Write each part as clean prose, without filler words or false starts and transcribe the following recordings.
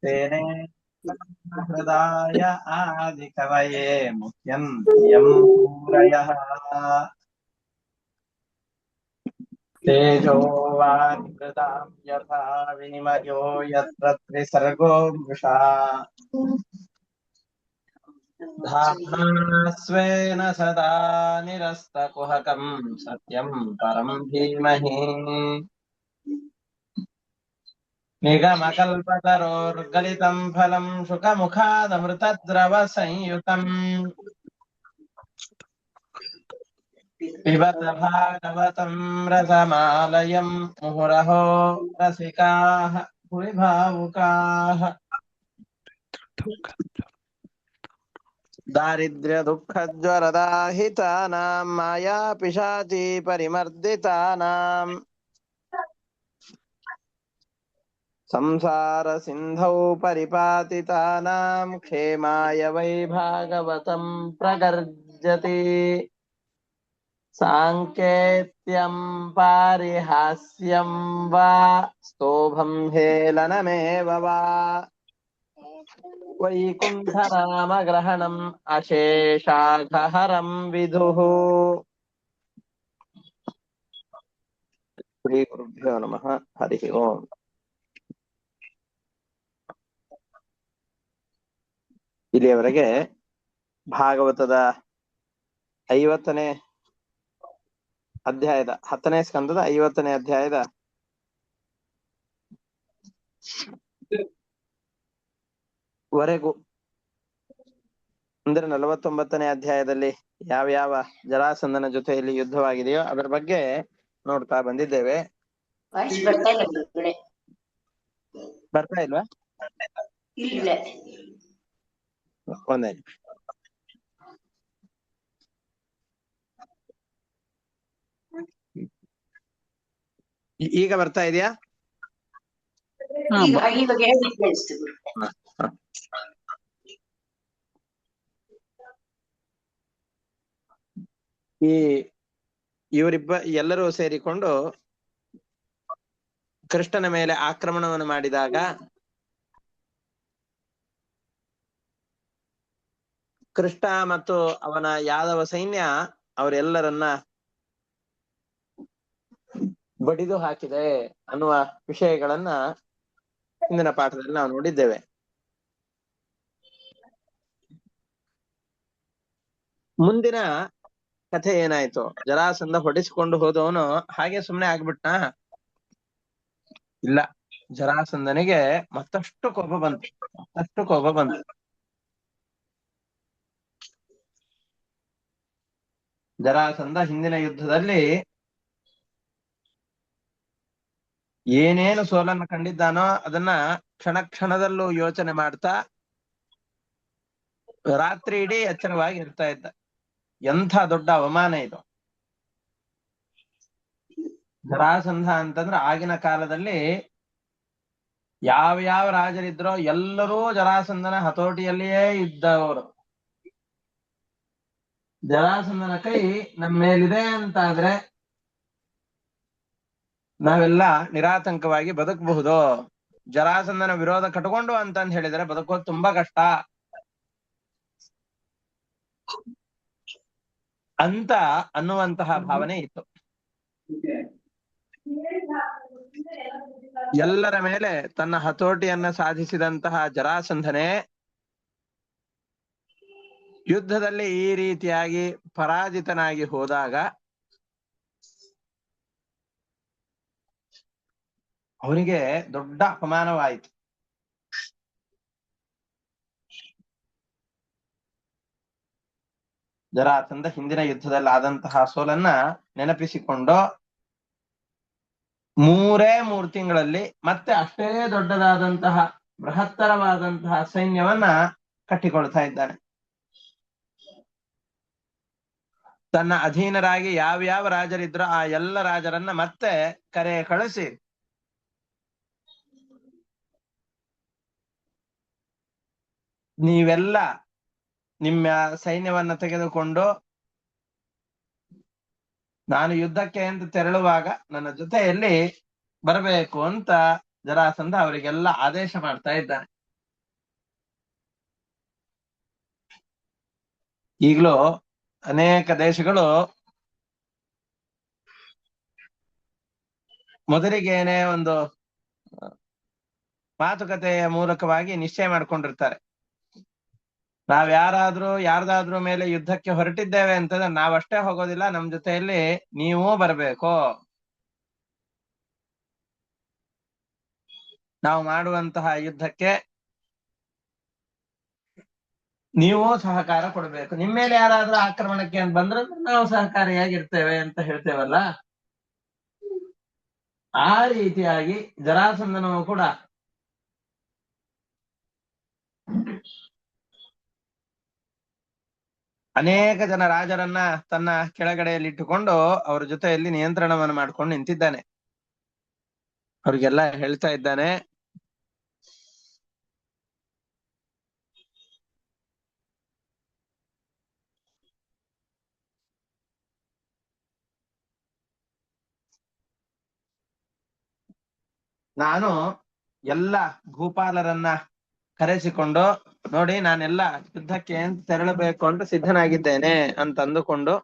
तेने हृदाय आदिकवये मुह्यन्ति यं सूरयः तेजो वारिमृदां यथा विनिमयो यत्र त्रिसर्गो मृषा धाम्ना स्वेन सदा निरस्तकुहकं सत्यं परं धीमहि निगमकल्पतरोर्गलितं फलं शुकमुखादमृतद्रवसंयुतम् पिबत भागवतं रसमालयं मुहुरहो रसिकाः भुवि भावुकाः दारिद्र्यदुःखज्वरदाहितानां मायापिशाची परिमर्दितानां संसारसिन्धौ परिपातितानां क्षेमाय वै भागवतं प्रगर्जति साङ्केत्यं पारिहास्यं वा स्तोभं हेलनमेव वा वैकुण्ठनामग्रहणम् अशेषाघहरं विदुः श्रीगुरुभ्यो नमः हरिः ओम् ಇಲ್ಲಿಯವರೆಗೆ ಭಾಗವತದ 50ನೇ ಅಧ್ಯಾಯದ 10ನೇ ಸ್ಕಂದದ 50ನೇ ಅಧ್ಯಾಯದ ವರೆಗೂ ಅಂದ್ರೆ 49ನೇ ಅಧ್ಯಾಯದಲ್ಲಿ ಯಾವ ಜರಾಸಂಧನ ಜೊತೆಯಲ್ಲಿ ಯುದ್ಧವಾಗಿದೆಯೋ ಅದರ ಬಗ್ಗೆ ನೋಡ್ತಾ ಬಂದಿದ್ದೇವೆ. ಬರ್ತಾ ಇಲ್ವಾ? ಒಂದೇ ಈಗ ಬರ್ತಾ ಇದೆಯಾ? ಎಲ್ಲರೂ ಸೇರಿಕೊಂಡು ಕೃಷ್ಣನ ಮೇಲೆ ಆಕ್ರಮಣವನ್ನು ಮಾಡಿದಾಗ ಕೃಷ್ಣ ಮತ್ತು ಅವನ ಯಾದವ ಸೈನ್ಯ ಅವರೆಲ್ಲರನ್ನ ಬಡಿದು ಹಾಕಿದೆ ಅನ್ನುವ ವಿಷಯಗಳನ್ನ ಹಿಂದಿನ ಪಾಠದಲ್ಲಿ ನಾವು ನೋಡಿದ್ದೇವೆ. ಮುಂದಿನ ಕಥೆ ಏನಾಯ್ತು? ಜರಾಸಂಧ ಹೊಡೆಸಿಕೊಂಡು ಹೋದವನು ಹಾಗೆ ಸುಮ್ನೆ ಆಗ್ಬಿಟ್ನಾ? ಇಲ್ಲ, ಜರಾಸಂಧನಿಗೆ ಮತ್ತಷ್ಟು ಕೋಪ ಬಂತು. ಜರಾಸಂಧ ಹಿಂದಿನ ಯುದ್ಧದಲ್ಲಿ ಏನೇನು ಸೋಲನ್ನು ಕಂಡಿದ್ದಾನೋ ಅದನ್ನ ಕ್ಷಣದಲ್ಲೂ ಯೋಚನೆ ಮಾಡ್ತಾ ರಾತ್ರಿ ಇಡೀ ಎಚ್ಚರವಾಗಿ ಇರ್ತಾ ಇದ್ದ. ಎಂಥ ದೊಡ್ಡ ಅವಮಾನ ಇದು! ಜರಾಸಂಧ ಅಂತಂದ್ರೆ ಆಗಿನ ಕಾಲದಲ್ಲಿ ಯಾವ ರಾಜರಿದ್ರೋ ಎಲ್ಲರೂ ಜರಾಸಂಧನ ಹತೋಟಿಯಲ್ಲಿಯೇ ಇದ್ದವರು. ಜರಾಸಂಧನ ಕೈ ನಮ್ಮ ಮೇಲಿದೆ ಅಂತಾದ್ರೆ ನಾವೆಲ್ಲ ನಿರಾತಂಕವಾಗಿ ಬದುಕಬಹುದು. ಜರಾಸಂಧನ ವಿರೋಧ ಕಟ್ಕೊಂಡು ಅಂತಂದ್ ಹೇಳಿದ್ರೆ ಬದುಕೋದು ತುಂಬಾ ಕಷ್ಟ ಅಂತ ಅನ್ನುವಂತಹ ಭಾವನೆ ಇತ್ತು. ಎಲ್ಲರ ಮೇಲೆ ತನ್ನ ಹತೋಟಿಯನ್ನ ಸಾಧಿಸಿದಂತಹ ಜರಾಸಂಧನೆ ಯುದ್ಧದಲ್ಲಿ ಈ ರೀತಿಯಾಗಿ ಪರಾಜಿತನಾಗಿ ಹೋದಾಗ ಅವನಿಗೆ ದೊಡ್ಡ ಅಪಮಾನವಾಯಿತು. ಜರಾಸಂಧ ಹಿಂದಿನ ಯುದ್ಧದಲ್ಲಿ ಆದಂತಹ ಸೋಲನ್ನ ನೆನಪಿಸಿಕೊಂಡು 3 ತಿಂಗಳಲ್ಲಿ ಮತ್ತೆ ಅಷ್ಟೇ ದೊಡ್ಡದಾದಂತಹ ಬೃಹತ್ತರವಾದಂತಹ ಸೈನ್ಯವನ್ನ ಕಟ್ಟಿಕೊಳ್ತಾ ಇದ್ದಾನೆ. ತನ್ನ ಅಧೀನರಾಗಿ ಯಾವ ರಾಜರಿದ್ರೋ ಆ ಎಲ್ಲ ರಾಜರನ್ನ ಮತ್ತೆ ಕರೆ ಕಳಿಸಿ ನೀವೆಲ್ಲ ನಿಮ್ಮ ಸೈನ್ಯವನ್ನ ತೆಗೆದುಕೊಂಡು ನಾನು ಯುದ್ಧಕ್ಕೆ ಅಂತ ತೆರಳುವಾಗ ನನ್ನ ಜೊತೆಯಲ್ಲಿ ಬರಬೇಕು ಅಂತ ಜರಾಸಂಧ ಅವರಿಗೆಲ್ಲ ಆದೇಶ ಮಾಡ್ತಾ ಇದ್ದಾನೆ. ಈಗಲೂ ಅನೇಕ ದೇಶಗಳು ಮೊದಲಿಗೇನೆ ಒಂದು ಮಾತುಕತೆಯ ಮೂಲಕವಾಗಿ ನಿಶ್ಚಯ ಮಾಡ್ಕೊಂಡಿರ್ತಾರೆ. ನಾವ್ ಯಾರ್ದಾದ್ರೂ ಮೇಲೆ ಯುದ್ಧಕ್ಕೆ ಹೊರಟಿದ್ದೇವೆ ಅಂತಂದ್ರೆ ನಾವಷ್ಟೇ ಹೋಗೋದಿಲ್ಲ, ನಮ್ ಜೊತೆಯಲ್ಲಿ ನೀವೂ ಬರ್ಬೇಕು. ನಾವು ಮಾಡುವಂತಹ ಯುದ್ಧಕ್ಕೆ ನೀವು ಸಹಕಾರ ಕೊಡ್ಬೇಕು. ನಿಮ್ಮ ಮೇಲೆ ಯಾರಾದ್ರೂ ಆಕ್ರಮಣಕ್ಕೆ ಅಂತ ಬಂದ್ರೆ ನಾವು ಸಹಕಾರಿಯಾಗಿರ್ತೇವೆ ಅಂತ ಹೇಳ್ತೇವಲ್ಲ, ಆ ರೀತಿಯಾಗಿ ಜರಾಸಂಧನು ಕೂಡ ಅನೇಕ ಜನ ರಾಜರನ್ನ ತನ್ನ ಕೆಳಗಡೆಯಲ್ಲಿಟ್ಟುಕೊಂಡು ಅವರ ಜೊತೆಯಲ್ಲಿ ನಿಯಂತ್ರಣವನ್ನು ಮಾಡ್ಕೊಂಡು ನಿಂತಿದ್ದಾನೆ. ಅವ್ರಿಗೆಲ್ಲ ಹೇಳ್ತಾ ಇದ್ದಾನೆ, ನಾನು ಎಲ್ಲ ಭೂಪಾಲರನ್ನ ಕರೆಸಿಕೊಂಡು ನೋಡಿ, ನಾನೆಲ್ಲ ಯುದ್ಧಕ್ಕೆ ತೆರಳಬೇಕು ಅಂತ ಸಿದ್ಧನಾಗಿದ್ದೇನೆ ಅಂತ ಅಂದುಕೊಂಡು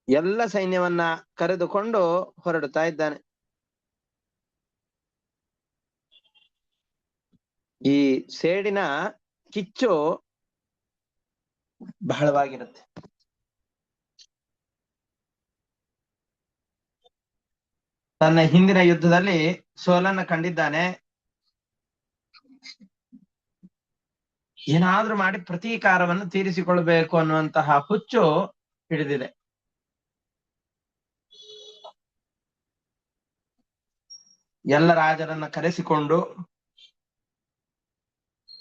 ಎಲ್ಲ ಸೈನ್ಯವನ್ನ ಕರೆದುಕೊಂಡು ಹೊರಡುತ್ತಾ ಇದ್ದಾನೆ. ಈ ಸೇಡಿನ ಕಿಚ್ಚು ಬಹಳವಾಗಿರುತ್ತೆ. ತನ್ನ ಹಿಂದಿನ ಯುದ್ಧದಲ್ಲಿ ಸೋಲನ್ನ ಕಂಡಿದ್ದಾನೆ. ಏನಾದ್ರೂ ಮಾಡಿ ಪ್ರತೀಕಾರವನ್ನು ತೀರಿಸಿಕೊಳ್ಬೇಕು ಅನ್ನುವಂತಹ ಹುಚ್ಚು ಹಿಡಿದಿದೆ. ಎಲ್ಲ ರಾಜರನ್ನ ಕರೆಸಿಕೊಂಡು,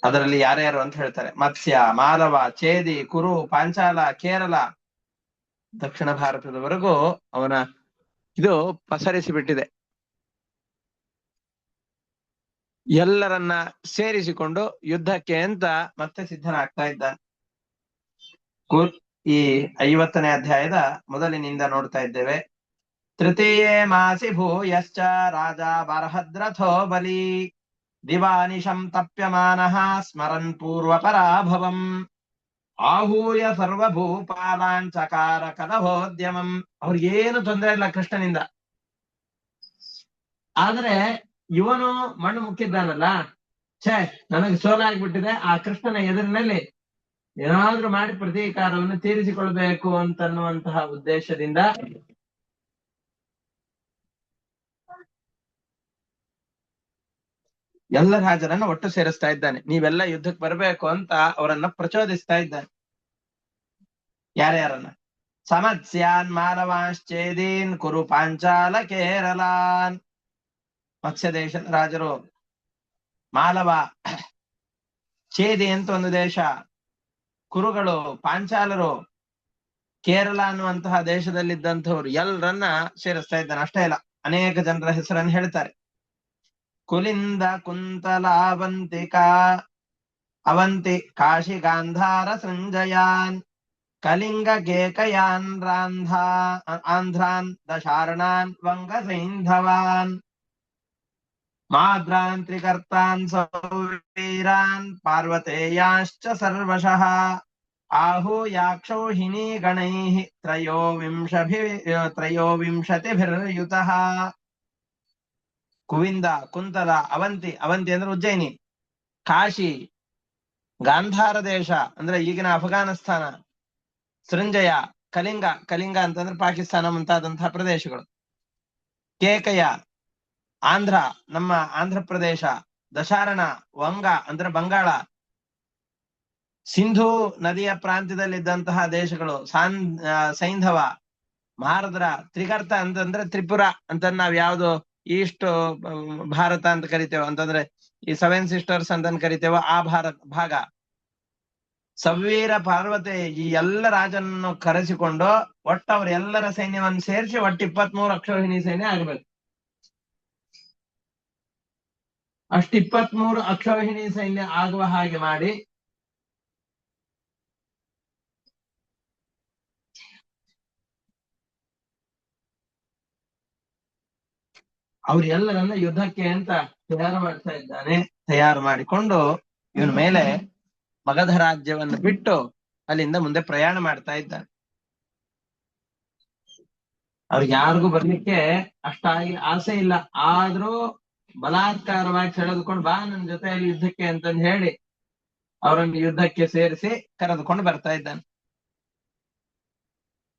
ಅದರಲ್ಲಿ ಯಾರ್ಯಾರು ಅಂತ ಹೇಳ್ತಾರೆ, ಮತ್ಸ್ಯ, ಮಾಲವ, ಚೇದಿ, ಕುರು, ಪಾಂಚಾಲ, ಕೇರಳ, ದಕ್ಷಿಣ ಭಾರತದವರೆಗೂ ಅವನ ಇದು ಪಸರಿಸಿ ಬಿಟ್ಟಿದೆ. ಎಲ್ಲರನ್ನ ಸೇರಿಸಿಕೊಂಡು ಯುದ್ಧಕ್ಕೆ ಅಂತ ಮತ್ತೆ ಸಿದ್ಧನಾಗ್ತಾ ಇದ್ದಾನೆ. ಈ 50ನೇ ಅಧ್ಯಾಯದ ಮೊದಲಿನಿಂದ ನೋಡ್ತಾ ಇದ್ದೇವೆ. ತೃತೀಯೇ ಮಾಸಿ ಭೂಯಶ್ಚ ರಾಜ ಬರಹದ್ರಥೋ ಬಲಿ ದಿವಾನಿಶಂ ತಪ್ಯಮಾನಃ ಸ್ಮರನ್ ಪೂರ್ವ ಪರಾಭವಂ ಆಹೂಯ ಸರ್ವಭೂಪಾಲಾಂಚಕಾರ ಕಲಹೋದ್ಯಮಂ. ಅವ್ರಿಗೇನು ತೊಂದರೆ ಇಲ್ಲ ಕೃಷ್ಣನಿಂದ, ಆದ್ರೆ ಇವನು ಮಣ್ಣು ಮುಕ್ಕಿದ್ದಾನಲ್ಲ, ನನಗೆ ಸೋಲಾಗ್ಬಿಟ್ಟಿದೆ, ಆ ಕೃಷ್ಣನ ಎದುರಿನಲ್ಲಿ ಏನಾದ್ರೂ ಮಾಡಿ ಪ್ರತೀಕಾರವನ್ನು ತೀರಿಸಿಕೊಳ್ಬೇಕು ಅಂತನ್ನುವಂತಹ ಉದ್ದೇಶದಿಂದ ಎಲ್ಲ ರಾಜರನ್ನ ಒಟ್ಟು ಸೇರಿಸ್ತಾ ಇದ್ದಾನೆ. ನೀವೆಲ್ಲ ಯುದ್ಧಕ್ಕೆ ಬರಬೇಕು ಅಂತ ಅವರನ್ನ ಪ್ರಚೋದಿಸ್ತಾ ಇದ್ದಾನೆ. ಯಾರ್ಯಾರನ್ನ? ಸಮತ್ಸ್ಯಾನ್, ಮಾನವಾಶ್ಚೇದೀನ್, ಕುರು, ಪಾಂಚಾಲ, ಕೇರಳಾನ್. ಮತ್ಸ್ಯ ದೇಶದ ರಾಜರು, ಮಾಲವ, ಚೇದಿ ಅಂತ ಒಂದು ದೇಶ, ಕುರುಗಳು, ಪಾಂಚಾಲರು, ಕೇರಳ ಅನ್ನುವಂತಹ ದೇಶದಲ್ಲಿದ್ದಂಥವ್ರು ಎಲ್ಲರನ್ನ ಸೇರಿಸ್ತಾ ಇದ್ದಾನೆ. ಅಷ್ಟೇ ಇಲ್ಲ, ಅನೇಕ ಜನರ ಹೆಸರನ್ನು ಹೇಳ್ತಾರೆ. ಕುಲಿಂದ, ಕುಂತಲ, ಅವಂತಿ, ಕಾಶಿ, ಗಾಂಧಾರ, ಸಂಜಯಾನ್, ಕಲಿಂಗ, ಕೇಕಯಾನ್, ಆಂಧ್ರಾನ್, ದಶಾರ್ಣಾನ್, ವಂಗ, ಸೈಂಧವಾನ್, ಮಾದ್ರಾನ್, ತ್ರಿಕರ್ತಾನ್, ಸೌವೀರಾನ್, ಪಾರ್ವತೇಯಾಶ್ಚ ಸರ್ವಶಃ ಆಹೂಯಾಕ್ಷೌಹಿಣೀ ಗಣೈಃ ತ್ರಯೋವಿಂಶತಿಭಿರ್ಯುತಃ. ಕುವಿಂದ, ಕುಂತಲ, ಅವಂತಿ ಅಂದ್ರೆ ಉಜ್ಜಯಿನಿ, ಕಾಶಿ, ಗಾಂಧಾರ ದೇಶ ಅಂದ್ರೆ ಈಗಿನ ಅಫಘಾನಿಸ್ತಾನ, ಸೃಂಜಯ, ಕಲಿಂಗ ಅಂತಂದ್ರೆ ಪಾಕಿಸ್ತಾನ ಮುಂತಾದಂತಹ ಪ್ರದೇಶಗಳು, ಕೇಕಯ ಆಂಧ್ರ ನಮ್ಮ ಆಂಧ್ರ ಪ್ರದೇಶ, ದಶಾರಣ ವಂಗ ಅಂದ್ರೆ ಬಂಗಾಳ, ಸಿಂಧೂ ನದಿಯ ಪ್ರಾಂತ್ಯದಲ್ಲಿದ್ದಂತಹ ದೇಶಗಳು, ಸೈಂಧವ, ಮಹಾರದ್ರ, ತ್ರಿಕರ್ತ ಅಂತಂದ್ರೆ ತ್ರಿಪುರ ಅಂತ ನಾವ್ ಯಾವ್ದು ಈಸ್ಟ್ ಭಾರತ ಅಂತ ಕರಿತೇವೆ, ಅಂತಂದ್ರೆ ಈ 7 ಸಿಸ್ಟರ್ಸ್ ಅಂತ ಕರಿತೇವೋ ಆ ಭಾಗ, ಸವ್ವೀರ, ಪಾರ್ವತಿ, ಈ ಎಲ್ಲ ರಾಜನನ್ನು ಕರೆಸಿಕೊಂಡು ಒಟ್ಟು ಅವ್ರ ಎಲ್ಲರ ಸೈನ್ಯವನ್ನು ಸೇರಿಸಿ ಒಟ್ಟು 23 ಅಕ್ಷೋಹಿಣಿ ಸೈನ್ಯ ಆಗ್ಬೇಕು. ಅಷ್ಟು 23 ಅಕ್ಷೋಹಿಣಿ ಸೈನ್ಯ ಆಗುವ ಹಾಗೆ ಮಾಡಿ ಅವ್ರೆಲ್ಲರನ್ನ ಯುದ್ಧಕ್ಕೆ ಅಂತ ತಯಾರು ಮಾಡ್ತಾ ಇದ್ದಾನೆ. ತಯಾರು ಮಾಡಿಕೊಂಡು ಇವನ ಮೇಲೆ ಮಗಧ ರಾಜ್ಯವನ್ನು ಬಿಟ್ಟು ಅಲ್ಲಿಂದ ಮುಂದೆ ಪ್ರಯಾಣ ಮಾಡ್ತಾ ಇದ್ದಾನೆ. ಅವ್ರಿಗೆ ಯಾರಿಗೂ ಬರ್ಲಿಕ್ಕೆ ಅಷ್ಟಾಗಿ ಆಸೆ ಇಲ್ಲ. ಆದ್ರೂ ಬಲಾತ್ಕಾರವಾಗಿ ಸೆಳೆದುಕೊಂಡು ಬಾ ನನ್ನ ಜೊತೆಯಲ್ಲಿ ಯುದ್ಧಕ್ಕೆ ಅಂತಂದು ಹೇಳಿ ಅವರನ್ನು ಯುದ್ಧಕ್ಕೆ ಸೇರಿಸಿ ಕರೆದುಕೊಂಡು ಬರ್ತಾ ಇದ್ದಾನೆ.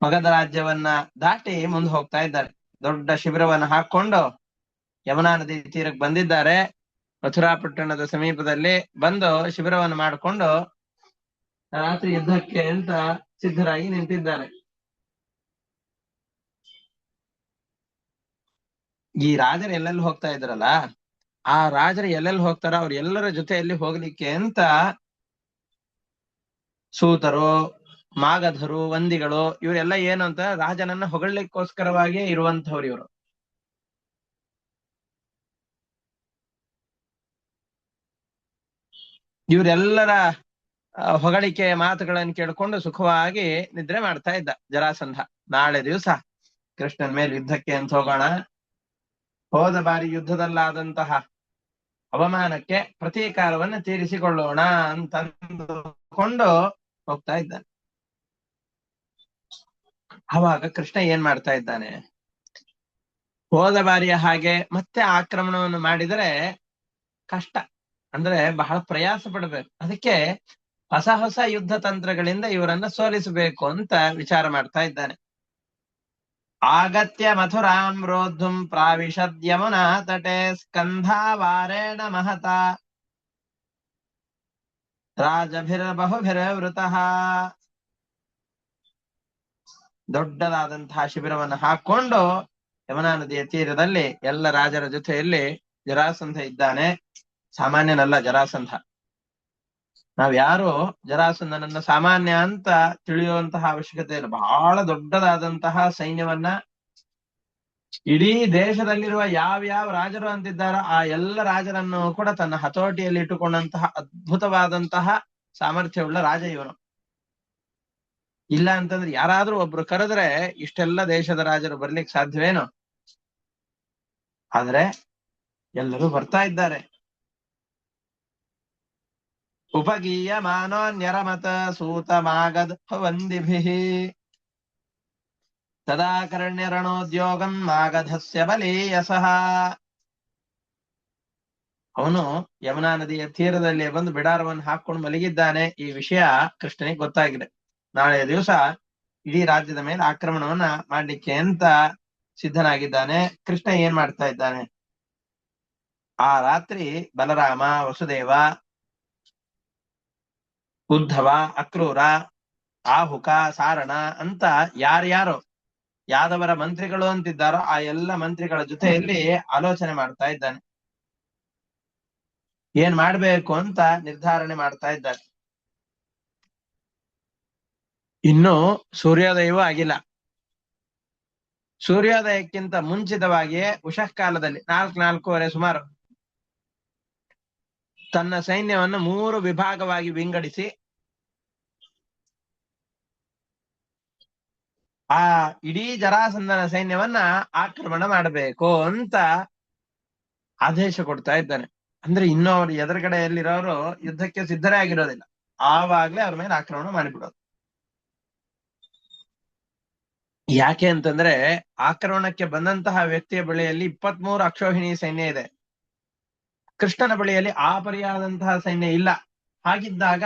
ಮಗಧ ರಾಜ್ಯವನ್ನ ದಾಟಿ ಮುಂದೆ ಹೋಗ್ತಾ ಇದ್ದಾರೆ. ದೊಡ್ಡ ಶಿಬಿರವನ್ನು ಹಾಕೊಂಡು ಯಮುನಾ ನದಿ ತೀರಕ್ಕೆ ಬಂದಿದ್ದಾರೆ. ಮಥುರಾ ಪಟ್ಟಣದ ಸಮೀಪದಲ್ಲಿ ಬಂದು ಶಿಬಿರವನ್ನು ಮಾಡಿಕೊಂಡು ರಾತ್ರಿ ಯುದ್ಧಕ್ಕೆ ಅಂತ ಸಿದ್ಧರಾಗಿ ನಿಂತಿದ್ದಾರೆ. ಈ ರಾಜರು ಎಲ್ಲೆಲ್ಲಿ ಹೋಗ್ತಾ ಇದ್ರಲ್ಲ, ಆ ರಾಜರು ಎಲ್ಲೆಲ್ಲಿ ಹೋಗ್ತಾರ ಅವ್ರ ಎಲ್ಲರ ಜೊತೆಯಲ್ಲಿ ಹೋಗ್ಲಿಕ್ಕೆ ಅಂತ ಸೂತರು, ಮಾಗಧರು, ವಂದಿಗಳು ಇವರೆಲ್ಲ ಏನು ಅಂತ ರಾಜನನ್ನ ಹೊಗಳಲಿಕ್ಕೋಸ್ಕರವಾಗಿ ಇರುವಂತವ್ರು ಇವರು. ಇವರೆಲ್ಲರ ಹೊಗಳಿಕೆ ಮಾತುಗಳನ್ನು ಕೇಳಿಕೊಂಡು ಸುಖವಾಗಿ ನಿದ್ರೆ ಮಾಡ್ತಾ ಇದ್ದ ಜರಾಸಂಧ. ನಾಳೆ ದಿವಸ ಕೃಷ್ಣನ್ ಮೇಲೆ ಯುದ್ಧಕ್ಕೆ ಅಂತ ಹೋಗೋಣ, ಹೋದ ಬಾರಿ ಯುದ್ಧದಲ್ಲಾದಂತಹ ಅವಮಾನಕ್ಕೆ ಪ್ರತೀಕಾರವನ್ನು ತೀರಿಸಿಕೊಳ್ಳೋಣ ಅಂತಂದುಕೊಂಡು ಹೋಗ್ತಾ ಇದ್ದಾನೆ. ಅವಾಗ ಕೃಷ್ಣ ಏನ್ ಮಾಡ್ತಾ ಇದ್ದಾನೆ, ಹೋದ ಬಾರಿಯ ಹಾಗೆ ಮತ್ತೆ ಆಕ್ರಮಣವನ್ನು ಮಾಡಿದರೆ ಕಷ್ಟ, ಅಂದ್ರೆ ಬಹಳ ಪ್ರಯಾಸ ಪಡ್ಬೇಕು. ಅದಕ್ಕೆ ಹೊಸ ಹೊಸ ಯುದ್ಧ ತಂತ್ರಗಳಿಂದ ಇವರನ್ನ ಸೋಲಿಸಬೇಕು ಅಂತ ವಿಚಾರ ಮಾಡ್ತಾ ಇದ್ದಾನೆ. ಆಗತ್ಯ ಮಥುರಾಂ ರೋದ್ಧುಂ ಪ್ರಾವಿಶದ್ ಯಮುನಾ ತಟೆ ಸ್ಕಂಧಾವಾರೇಣ ಮಹತ ರಾಜಭಿರ್ಬಹುಭಿರ್ವೃತಃ. ದೊಡ್ಡದಾದಂತಹ ಶಿಬಿರವನ್ನು ಹಾಕೊಂಡು ಯಮುನಾ ನದಿಯ ತೀರದಲ್ಲಿ ಎಲ್ಲ ರಾಜರ ಜೊತೆಯಲ್ಲಿ ಜರಾಸಂಧ ಇದ್ದಾನೆ. ಸಾಮಾನ್ಯನಲ್ಲ ಜರಾಸಂಧ. ನಾವ್ಯಾರು ಜರಾಸಂಧನನ್ನ ಸಾಮಾನ್ಯ ಅಂತ ತಿಳಿಯುವಂತಹ ಅವಶ್ಯಕತೆ ಇಲ್ಲ. ಬಹಳ ದೊಡ್ಡದಾದಂತಹ ಸೈನ್ಯವನ್ನ ಇಡೀ ದೇಶದಲ್ಲಿರುವ ಯಾವ್ಯಾವ ರಾಜರು ಅಂತಿದ್ದಾರೋ ಆ ಎಲ್ಲ ರಾಜರನ್ನು ಕೂಡ ತನ್ನ ಹತೋಟಿಯಲ್ಲಿ ಇಟ್ಟುಕೊಂಡಂತಹ ಅದ್ಭುತವಾದಂತಹ ಸಾಮರ್ಥ್ಯವುಳ್ಳ ರಾಜ ಇವನು. ಇಲ್ಲ ಅಂತಂದ್ರೆ ಯಾರಾದ್ರೂ ಒಬ್ರು ಕರೆದ್ರೆ ಇಷ್ಟೆಲ್ಲ ದೇಶದ ರಾಜರು ಬರ್ಲಿಕ್ಕೆ ಸಾಧ್ಯವೇನು? ಆದ್ರೆ ಎಲ್ಲರೂ ಬರ್ತಾ ಇದ್ದಾರೆ. ಉಪಗೀಯ ಮಾನೋನ್ಯರಮತ ಸೂತ ಮಾಗಧ ವಂದಿಭಿಃ ತದಾ ಕರ್ಣ್ಯರಣೋದ್ಯೋಗಂ ಮಾಗಧಸ್ಯ ಬಲೀಯಸಃ. ಅವನು ಯಮುನಾ ನದಿಯ ತೀರದಲ್ಲಿ ಬಂದು ಬಿಡಾರವನ್ನು ಹಾಕೊಂಡು ಮಲಗಿದ್ದಾನೆ. ಈ ವಿಷಯ ಕೃಷ್ಣನಿಗೆ ಗೊತ್ತಾಗಿದೆ. ನಾಳೆ ದಿವಸ ಇಡೀ ರಾಜ್ಯದ ಮೇಲೆ ಆಕ್ರಮಣವನ್ನ ಮಾಡ್ಲಿಕ್ಕೆ ಅಂತ ಸಿದ್ಧನಾಗಿದ್ದಾನೆ. ಕೃಷ್ಣ ಏನ್ ಮಾಡ್ತಾ ಇದ್ದಾನೆ, ಆ ರಾತ್ರಿ ಬಲರಾಮ, ವಸುದೇವ, ಉದ್ಧವ, ಅಕ್ರೂರ, ಆಹುಕ, ಸಾರಣ ಅಂತ ಯಾರ್ಯಾರು ಯಾದವರ ಮಂತ್ರಿಗಳು ಅಂತಿದ್ದಾರೋ ಆ ಎಲ್ಲ ಮಂತ್ರಿಗಳ ಜೊತೆಯಲ್ಲಿ ಆಲೋಚನೆ ಮಾಡ್ತಾ ಇದ್ದಾನೆ. ಏನ್ ಮಾಡ್ಬೇಕು ಅಂತ ನಿರ್ಧಾರಣೆ ಮಾಡ್ತಾ ಇದ್ದಾನೆ. ಇನ್ನು ಸೂರ್ಯೋದಯವೂ ಆಗಿಲ್ಲ. ಸೂರ್ಯೋದಯಕ್ಕಿಂತ ಮುಂಚಿತವಾಗಿಯೇ ಉಷಃಕಾಲದಲ್ಲಿ 4:30 ಸುಮಾರು ತನ್ನ ಸೈನ್ಯವನ್ನು 3 ವಿಭಾಗವಾಗಿ ವಿಂಗಡಿಸಿ ಆ ಇಡೀ ಜರಾಸಂಧನ ಸೈನ್ಯವನ್ನ ಆಕ್ರಮಣ ಮಾಡಬೇಕು ಅಂತ ಆದೇಶ ಕೊಡ್ತಾ ಇದ್ದಾನೆ. ಅಂದ್ರೆ ಇನ್ನು ಅವ್ರ ಎದುರುಗಡೆಯಲ್ಲಿರೋರು ಯುದ್ಧಕ್ಕೆ ಸಿದ್ಧರೇ ಆಗಿರೋದಿಲ್ಲ, ಆವಾಗ್ಲೇ ಅವ್ರ ಮೇಲೆ ಆಕ್ರಮಣ ಮಾಡಿಬಿಡೋದು. ಯಾಕೆ ಅಂತಂದ್ರೆ ಆಕ್ರಮಣಕ್ಕೆ ಬಂದಂತಹ ವ್ಯಕ್ತಿಯ ಬಳಿಯಲ್ಲಿ 23 ಅಕ್ಷೋಹಿಣಿ ಸೈನ್ಯ ಇದೆ. ಕೃಷ್ಣನ ಬಳಿಯಲ್ಲಿ ಆ ಪರಿಯಾದಂತಹ ಸೈನ್ಯ ಇಲ್ಲ. ಹಾಗಿದ್ದಾಗ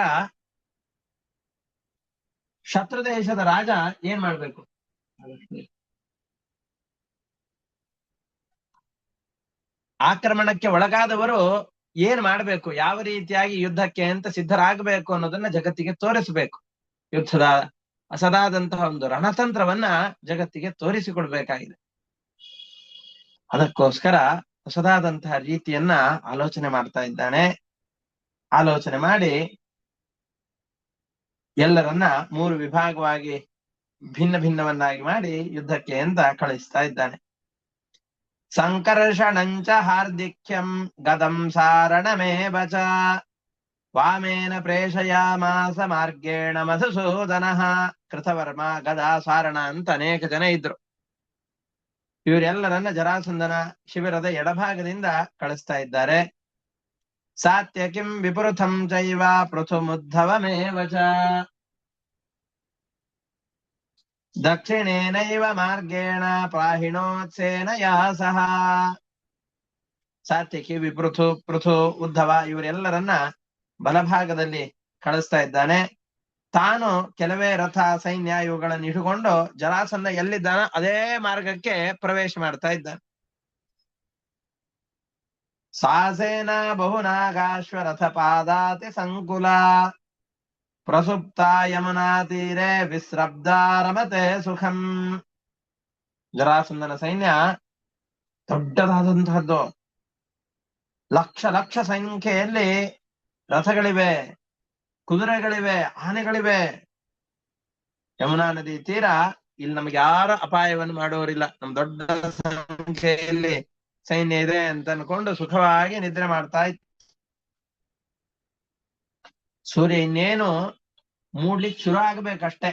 ಶತ್ರು ದೇಶದ ರಾಜ ಏನ್ ಮಾಡ್ಬೇಕು? ಆಕ್ರಮಣಕ್ಕೆ ಒಳಗಾದವರು ಏನ್ ಮಾಡ್ಬೇಕು, ಯಾವ ರೀತಿಯಾಗಿ ಯುದ್ಧಕ್ಕೆ ಅಂತ ಸಿದ್ಧರಾಗಬೇಕು ಅನ್ನೋದನ್ನ ಜಗತ್ತಿಗೆ ತೋರಿಸಬೇಕು. ಯುದ್ಧದ ಹೊಸದಾದಂತಹ ಒಂದು ರಣತಂತ್ರವನ್ನ ಜಗತ್ತಿಗೆ ತೋರಿಸಿಕೊಡ್ಬೇಕಾಗಿದೆ. ಅದಕ್ಕೋಸ್ಕರ ಹೊಸದಾದಂತಹ ರೀತಿಯನ್ನ ಆಲೋಚನೆ ಮಾಡ್ತಾ ಇದ್ದಾನೆ. ಆಲೋಚನೆ ಮಾಡಿ ಎಲ್ಲರನ್ನ 3 ವಿಭಾಗವಾಗಿ ಭಿನ್ನ ಭಿನ್ನವನ್ನಾಗಿ ಮಾಡಿ ಯುದ್ಧಕ್ಕೆ ಅಂತ ಕಳಿಸ್ತಾ ಇದ್ದಾನೆ. ಸಂಕರ್ಷಣಂಚ ಹಾರ್ದಿಕ್ಯಂ ಗದಂ ಸಾರಣಮೇವ ಚ ವಾಮೇನ ಪ್ರೇಷಯಾಮಾಸ ಮಾರ್ಗೇಣ ಮಧುಸೂದನಃ. ಕೃತವರ್ಮ, ಗದಾ, ಸಾರಣ ಅಂತ ಅನೇಕ ಜನ ಇದ್ರು. ಇವರೆಲ್ಲರನ್ನ ಜರಾಸಂಧನ ಶಿಬಿರದ ಎಡಭಾಗದಿಂದ ಕಳಿಸ್ತಾ ಇದ್ದಾರೆ. ಸಾತ್ಯಕಿಂ ವಿಪೃಥಂ ಚೈವ ಪೃಥುಮುದ್ಧವಮೇವ ಚ ದಕ್ಷಿಣೇನೈವ ಮಾರ್ಗೇಣ ಪ್ರಾಹಿಣೋತ್ಸೇನ ಯಾ ಸಹ. ಸಾತ್ಯಕಿ, ಪೃಥು, ಉದ್ಧವ ಇವರೆಲ್ಲರನ್ನ ಬಲಭಾಗದಲ್ಲಿ ಕಳಿಸ್ತಾ ಇದ್ದಾನೆ. ತಾನು ಕೆಲವೇ ರಥ, ಸೈನ್ಯ ಇವುಗಳನ್ನು ಇಟ್ಟುಕೊಂಡು ಜರಾಸಂಧ ಎಲ್ಲಿದ್ದಾನ ಅದೇ ಮಾರ್ಗಕ್ಕೆ ಪ್ರವೇಶ ಮಾಡ್ತಾ ಇದ್ದಾನೆ. ಸಾಸೇನ ಬಹುನಾಗಾಶ್ವರಥ ಪಾದಾತಿ ಸಂಕುಲ ಪ್ರಸುಪ್ತ ಯಮುನಾ ತೀರೆ ವಿಸ್ರಬ್ದಾರಮತೆ ಸುಖಂ. ಜರಾಸಂಧನ ಸೈನ್ಯ ದೊಡ್ಡದಾದಂತಹದ್ದು. ಲಕ್ಷ ಲಕ್ಷ ಸಂಖ್ಯೆಯಲ್ಲಿ ರಥಗಳಿವೆ, ಕುದುರೆಗಳಿವೆ, ಆನೆಗಳಿವೆ. ಯಮುನಾ ನದಿ ತೀರ, ಇಲ್ಲಿ ನಮ್ಗೆ ಯಾರು ಅಪಾಯವನ್ನು ಮಾಡೋರಿಲ್ಲ. ನಮ್ ದೊಡ್ಡ ಸಂಖ್ಯೆಯಲ್ಲಿ ಸೈನ್ಯ ಇದೆ ಅಂತ ಅನ್ಕೊಂಡು ಸುಖವಾಗಿ ನಿದ್ರೆ ಮಾಡ್ತಾ ಇತ್ತು. ಸೂರ್ಯ ಇನ್ನೇನು ಮೂಡ್ಲಿಕ್ಕೆ ಶುರು ಆಗ್ಬೇಕಷ್ಟೆ.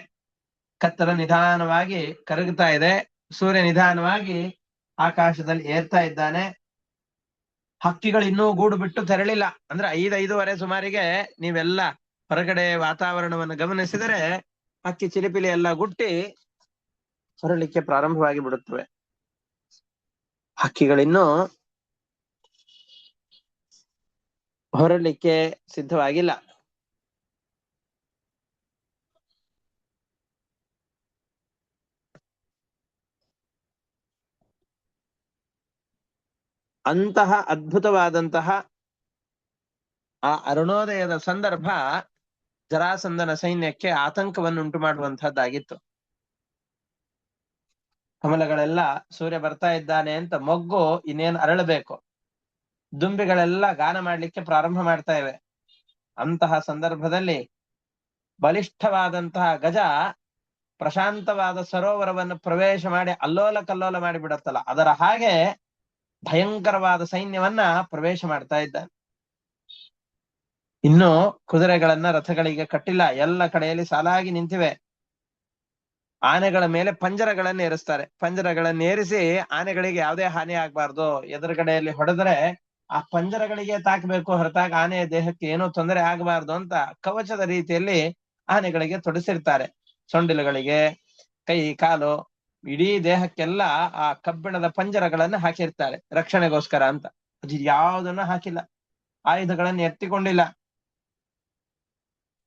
ಕತ್ತಲ ನಿಧಾನವಾಗಿ ಕರಗುತ್ತಾ ಇದೆ. ಸೂರ್ಯ ನಿಧಾನವಾಗಿ ಆಕಾಶದಲ್ಲಿ ಏರ್ತಾ ಇದ್ದಾನೆ. ಹಕ್ಕಿಗಳು ಇನ್ನೂ ಗೂಡು ಬಿಟ್ಟು ತೆರಳಿಲ್ಲ. ಅಂದ್ರೆ 5:05 ಸುಮಾರಿಗೆ ನೀವೆಲ್ಲ ಹೊರಗಡೆ ವಾತಾವರಣವನ್ನು ಗಮನಿಸಿದರೆ ಹಕ್ಕಿ ಚಿಲಿಪಿಲಿ ಎಲ್ಲ ಗುಟ್ಟಿ ಹೊರಲಿಕ್ಕೆ ಪ್ರಾರಂಭವಾಗಿ ಬಿಡುತ್ತವೆ. ಹಕ್ಕಿಗಳಿನ್ನೂ ಹೊರಲಿಕ್ಕೆ ಸಿದ್ಧವಾಗಿಲ್ಲ. ಅಂತಹ ಅದ್ಭುತವಾದಂತಹ ಆ ಅರುಣೋದಯದ ಸಂದರ್ಭ ಜರಾಸಂಧನ ಸೈನ್ಯಕ್ಕೆ ಆತಂಕವನ್ನು ಉಂಟು ಮಾಡುವಂತಹದ್ದಾಗಿತ್ತು. ಕಮಲಗಳೆಲ್ಲ ಸೂರ್ಯ ಬರ್ತಾ ಇದ್ದಾನೆ ಅಂತ ಮೊಗ್ಗು ಇನ್ನೇನು ಅರಳಬೇಕು. ದುಂಬಿಗಳೆಲ್ಲ ಗಾನ ಮಾಡ್ಲಿಕ್ಕೆ ಪ್ರಾರಂಭ ಮಾಡ್ತಾ ಇವೆ. ಅಂತಹ ಸಂದರ್ಭದಲ್ಲಿ ಬಲಿಷ್ಠವಾದಂತಹ ಗಜ ಪ್ರಶಾಂತವಾದ ಸರೋವರವನ್ನು ಪ್ರವೇಶ ಮಾಡಿ ಅಲ್ಲೋಲ ಕಲ್ಲೋಲ ಮಾಡಿ ಬಿಡತ್ತಲ್ಲ, ಅದರ ಹಾಗೆ ಭಯಂಕರವಾದ ಸೈನ್ಯವನ್ನ ಪ್ರವೇಶ ಮಾಡ್ತಾ ಇದ್ದಾನೆ. ಇನ್ನು ಕುದುರೆಗಳನ್ನ ರಥಗಳಿಗೆ ಕಟ್ಟಿಲ್ಲ, ಎಲ್ಲ ಕಡೆಯಲ್ಲಿ ಸಾಲಾಗಿ ನಿಂತಿವೆ. ಆನೆಗಳ ಮೇಲೆ ಪಂಜರಗಳನ್ನು ಏರಿಸ್ತಾರೆ. ಪಂಜರಗಳನ್ನು ಏರಿಸಿ ಆನೆಗಳಿಗೆ ಯಾವುದೇ ಹಾನಿ ಆಗ್ಬಾರ್ದು, ಎದುರುಗಡೆಯಲ್ಲಿ ಹೊಡೆದ್ರೆ ಆ ಪಂಜರಗಳಿಗೆ ತಾಕಬೇಕು, ಹೊರತಾಗಿ ಆನೆಯ ದೇಹಕ್ಕೆ ಏನೋ ತೊಂದರೆ ಆಗಬಾರ್ದು ಅಂತ ಕವಚದ ರೀತಿಯಲ್ಲಿ ಆನೆಗಳಿಗೆ ತೊಡಸಿರ್ತಾರೆ. ಸೊಂಡಿಲುಗಳಿಗೆ, ಕೈ ಕಾಲು ಇಡೀ ದೇಹಕ್ಕೆಲ್ಲ ಆ ಕಬ್ಬಿಣದ ಪಂಜರಗಳನ್ನು ಹಾಕಿರ್ತಾರೆ ರಕ್ಷಣೆಗೋಸ್ಕರ ಅಂತ. ಅದು ಯಾವುದನ್ನ ಹಾಕಿಲ್ಲ, ಆಯುಧಗಳನ್ನು ಎತ್ತಿಕೊಂಡಿಲ್ಲ.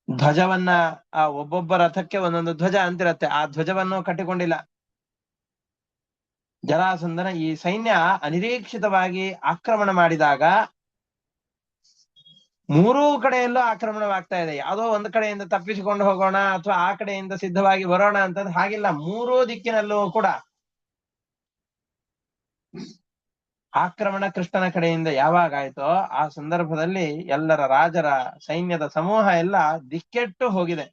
ಧ್ವಜವನ್ನ ಆ ಒಬ್ಬೊಬ್ಬ ರಥಕ್ಕೆ ಒಂದೊಂದು ಧ್ವಜ ಅಂತಿರತ್ತೆ, ಆ ಧ್ವಜವನ್ನು ಕಟ್ಟಿಕೊಂಡಿಲ್ಲ. ಜರಾಸಂಧನ ಈ ಸೈನ್ಯ ಅನಿರೀಕ್ಷಿತವಾಗಿ ಆಕ್ರಮಣ ಮಾಡಿದಾಗ ಮೂರೂ ಕಡೆಯಲ್ಲೂ ಆಕ್ರಮಣವಾಗ್ತಾ ಇದೆ. ಯಾವುದೋ ಒಂದು ಕಡೆಯಿಂದ ತಪ್ಪಿಸಿಕೊಂಡು ಹೋಗೋಣ ಅಥವಾ ಆ ಕಡೆಯಿಂದ ಸಿದ್ಧವಾಗಿ ಬರೋಣ ಅಂತಂದ್ರೆ ಹಾಗಿಲ್ಲ, ಮೂರೂ ದಿಕ್ಕಿನಲ್ಲೂ ಕೂಡ ಆಕ್ರಮಣ ಕೃಷ್ಣನ ಕಡೆಯಿಂದ ಯಾವಾಗ ಆಯ್ತೋ ಆ ಸಂದರ್ಭದಲ್ಲಿ ಎಲ್ಲರ ರಾಜರ ಸೈನ್ಯದ ಸಮೂಹ ಎಲ್ಲ ದಿಕ್ಕೆಟ್ಟು ಹೋಗಿದೆ.